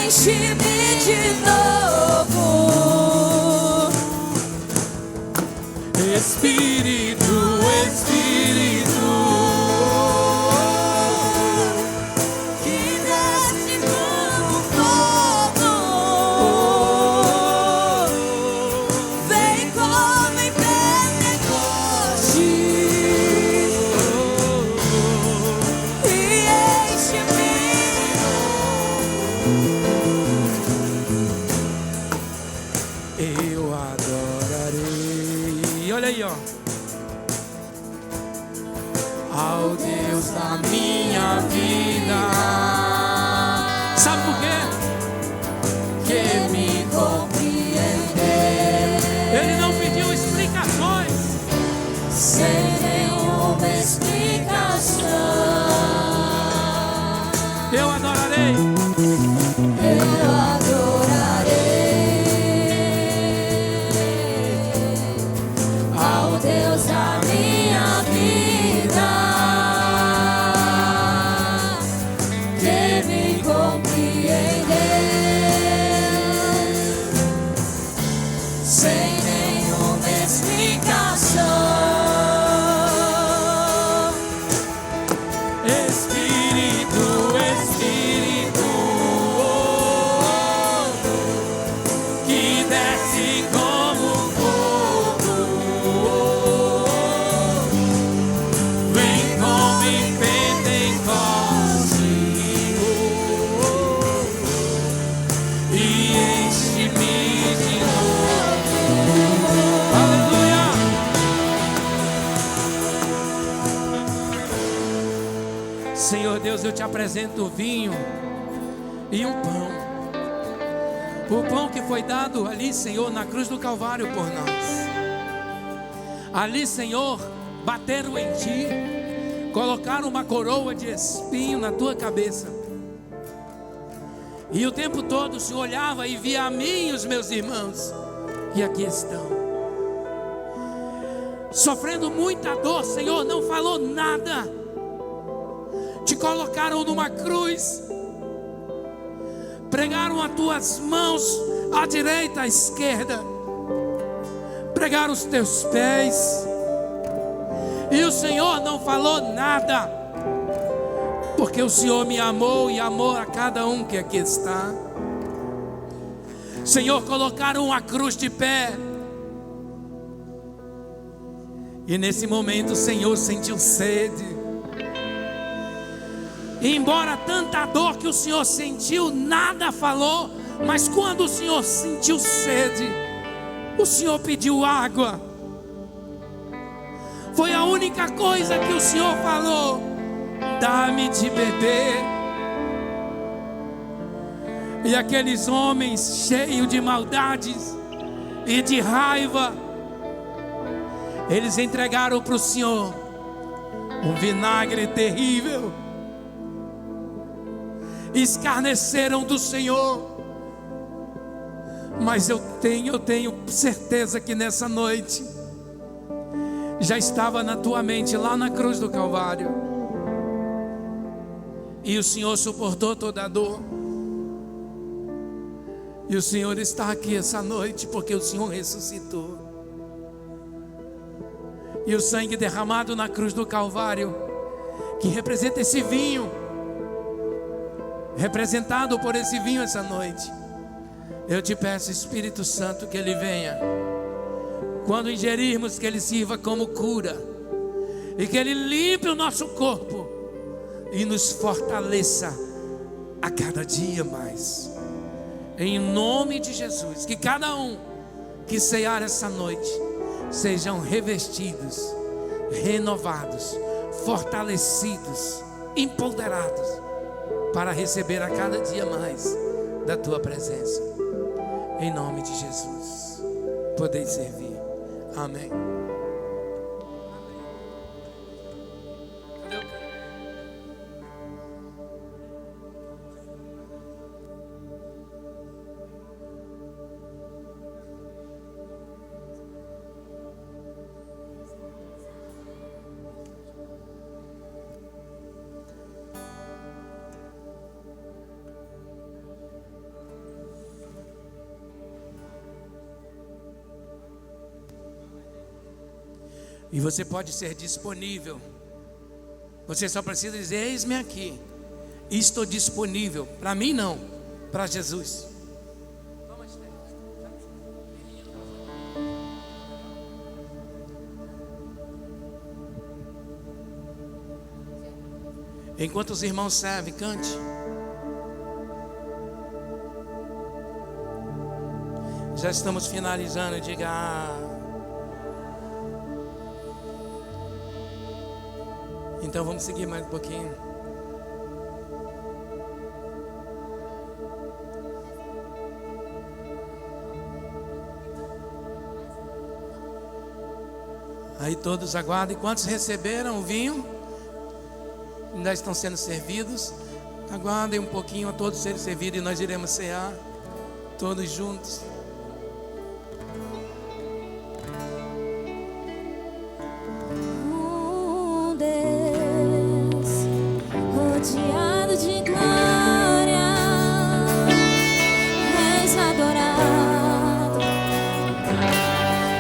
enche-me de novo. Espírito, Espírito, Que desce como fogo. Vem como em Pentecostes e enche-me. eu adorarei. Olha aí, ó. Ao Deus da minha vida. Sabe por quê? Que me Compreender Ele não pediu explicações. sem nenhuma explicação. Eu adorarei. Eu adorarei ao Deus da minha vida, que me compreendeu sem nenhuma explicação. Espírito, Espírito, que desce como fogo, vem como em Pentecostes e enche-me de novo. Aleluia! Senhor Deus, eu te apresento o vinho e um pão. O pão que foi dado ali, Senhor, na cruz do Calvário por nós. Ali, Senhor, bateram em ti, colocaram uma coroa de espinho na tua cabeça. E o tempo todo o Senhor olhava e via a mim e os meus irmãos, e aqui estão, sofrendo muita dor, Senhor, não falou nada. Te colocaram numa cruz, pregaram as tuas mãos à direita, à esquerda, pregaram os teus pés, e o Senhor não falou nada, porque o Senhor me amou e amou a cada um que aqui está. Senhor, colocaram a cruz de pé, e nesse momento o Senhor sentiu sede. E embora tanta dor que o Senhor sentiu, nada falou, mas quando o Senhor sentiu sede, o Senhor pediu água. Foi a única coisa que o Senhor falou: dá-me de beber. E aqueles homens cheios de maldades e de raiva, eles entregaram para o Senhor um vinagre terrível. Escarneceram do Senhor. Mas eu tenho certeza que nessa noite já estava na tua mente lá na cruz do Calvário, e o Senhor suportou toda a dor, e o Senhor está aqui essa noite porque o Senhor ressuscitou. E o sangue derramado na cruz do Calvário, que representa esse vinho, representado por esse vinho essa noite, eu te peço, Espírito Santo, que Ele venha. Quando ingerirmos, que Ele sirva como cura, e que Ele limpe o nosso corpo e nos fortaleça a cada dia mais. Em nome de Jesus, que cada um que cear essa noite sejam revestidos, renovados, fortalecidos, empoderados, para receber a cada dia mais da tua presença. Em nome de Jesus, podeis servir. Amém. E você pode ser disponível. Você só precisa dizer: eis-me aqui, estou disponível. Para mim não, para Jesus. Enquanto os irmãos servem, cante. Já estamos finalizando, diga: Então vamos seguir mais um pouquinho. Aí todos aguardem. Quantos receberam o vinho? Ainda estão sendo servidos. Aguardem um pouquinho a todos serem servidos e nós iremos cear todos juntos. Deus rodeado de glória, és adorado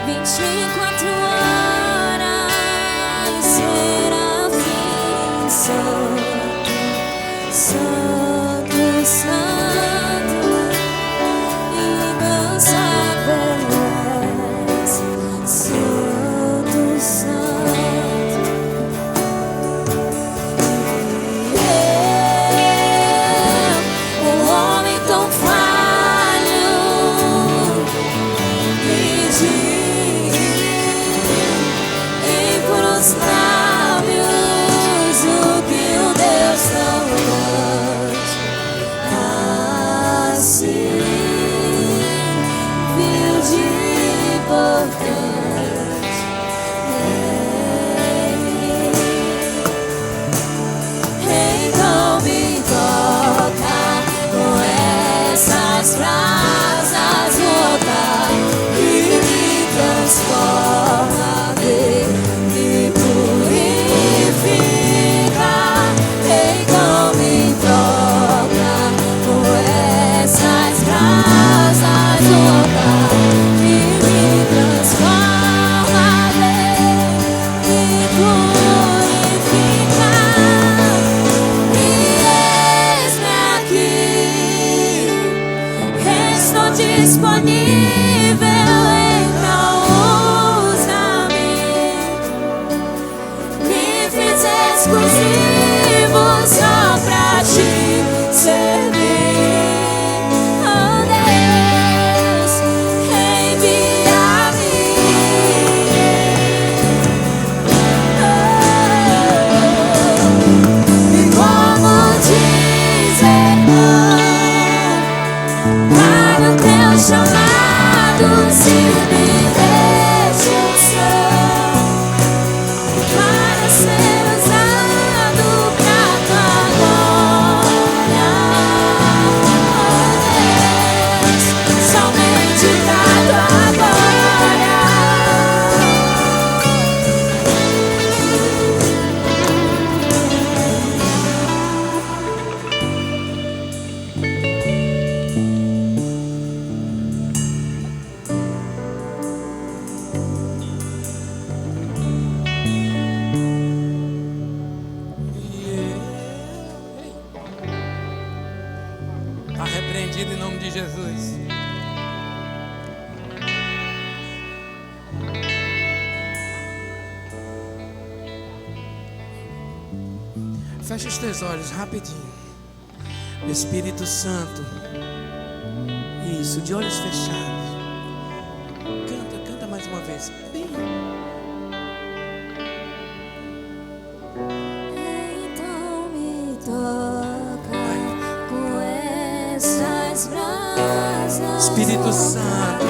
24 horas, serafins, santo, santo, incansável és, santo, santo. O homem tão falho e por os lábios o que o Deus tão grande assim viu de importante. Então me toca com essas brasas, voltar e me transforma, me purifica. Então me toca com essas brasas, voltar e me transforma, me purifica. Eis-me aqui, estou disponível, então usa-me. Me fiz exclusivo só pra te servir. Oh Deus, envia-me. E como dizer não para o teu chamado, se me rejeição, para ser usado pra tua glória. Oh Deus, somente pra tua glória. Está repreendido em nome de Jesus. Fecha os teus olhos rapidinho. Espírito Santo. Isso, de olhos fechados. Canta, canta mais uma vez. Então me toca com essas brasas, Espírito Santo,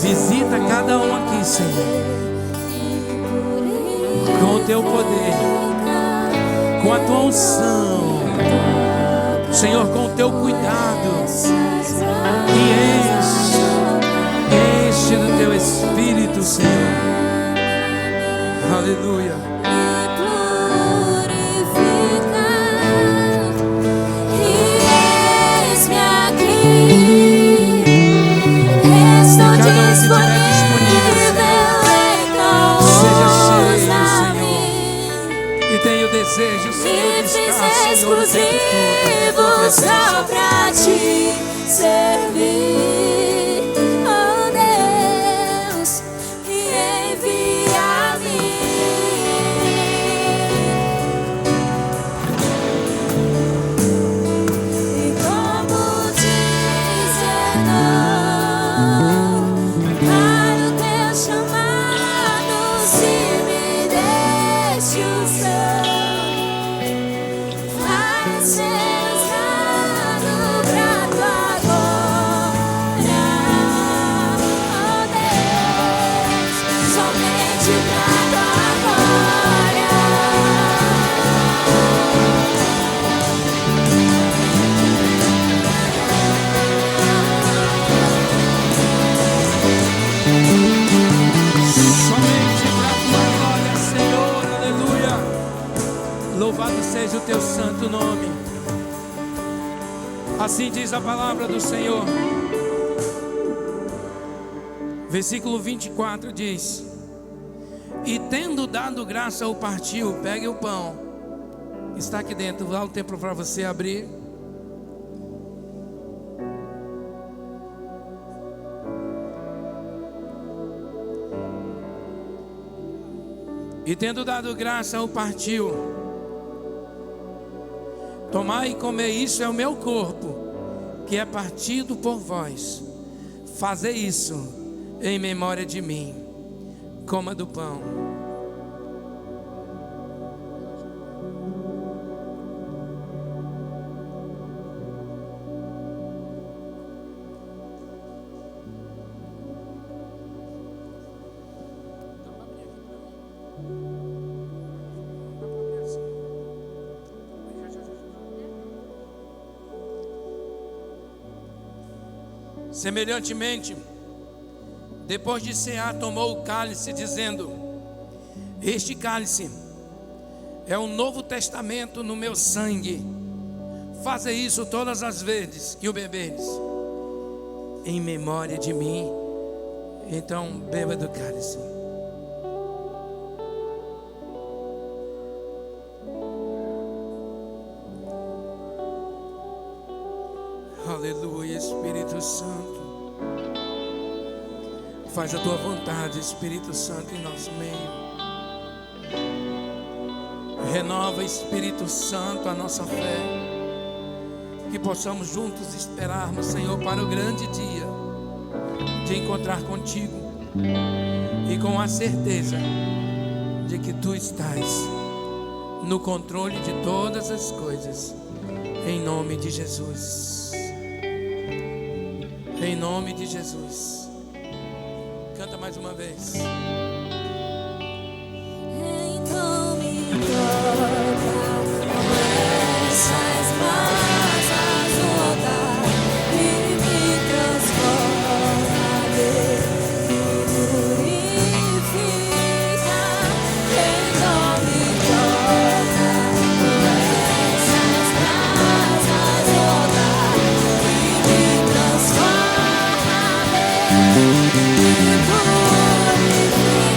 visita cada um aqui, Senhor, com o teu poder, com a tua unção, Senhor, com o teu cuidado, e enche do teu Espírito, Senhor. Aleluia. Estou disponível, então exclusivo só pra te servir. Oh Deus, me envia a mim. E como dizer não para o teu chamado, se me deixe usar. Vai ser usado pra tua glória, oh Deus, somente pra tua glória. Somente para a tua glória, Senhor, aleluia. Louvado seja o teu santo nome. Assim diz a palavra do Senhor. Versículo 24 diz: e tendo dado graça, o partiu. Pegue o pão, está aqui dentro, dá o tempo para você abrir. E tendo dado graça, o partiu. Tomai e comei, isso é o meu corpo, que é partido por vós. Fazei isso em memória de mim. Coma do pão. Semelhantemente, depois de cear, tomou o cálice, dizendo: este cálice é um novo testamento no meu sangue. Faze isso todas as vezes que o beberes, em memória de mim. Então beba do cálice. Aleluia, Espírito Santo. Faz a tua vontade, Espírito Santo, em nosso meio. Renova, Espírito Santo, a nossa fé. Que possamos juntos esperarmos, Senhor, para o grande dia de encontrar contigo. E com a certeza de que tu estás no controle de todas as coisas. Em nome de Jesus. Em nome de Jesus. Canta mais uma vez. Então me toca com essas mãos a voltar e me transforma, me purifica. Então me toca com essas mãos a voltar e me transforma, me purifica.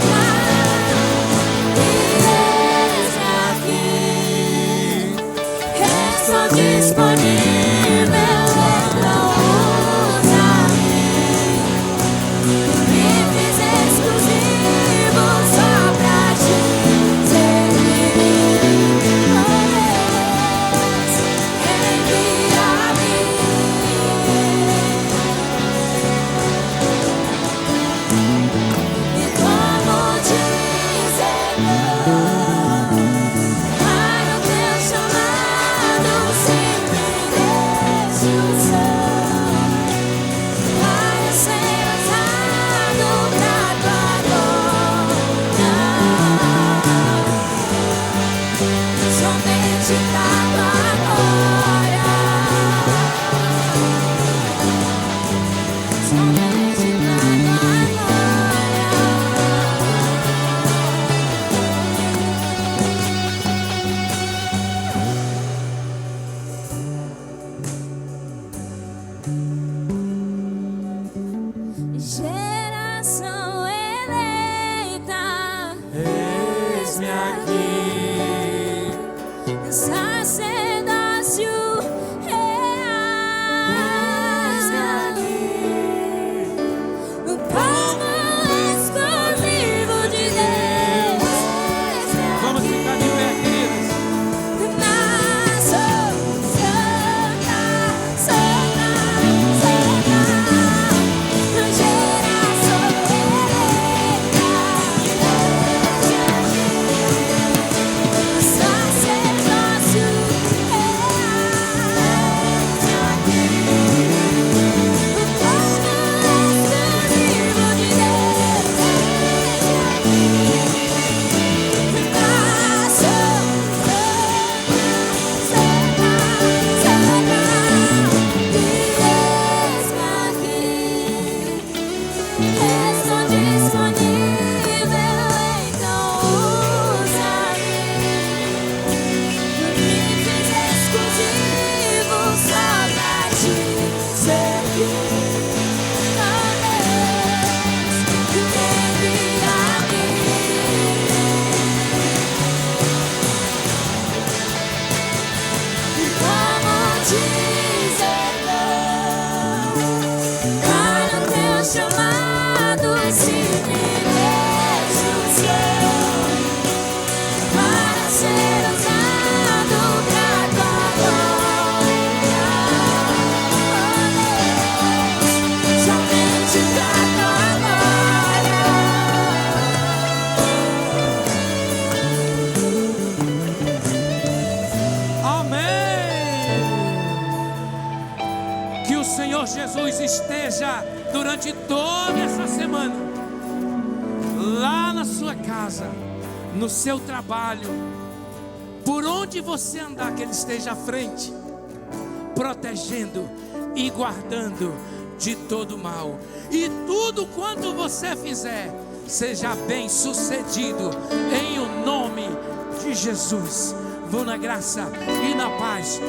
Senhor Jesus esteja durante toda essa semana, lá na sua casa, no seu trabalho, por onde você andar, que Ele esteja à frente, protegendo e guardando de todo mal. E tudo quanto você fizer, seja bem sucedido, em o nome de Jesus. Vou na graça e na paz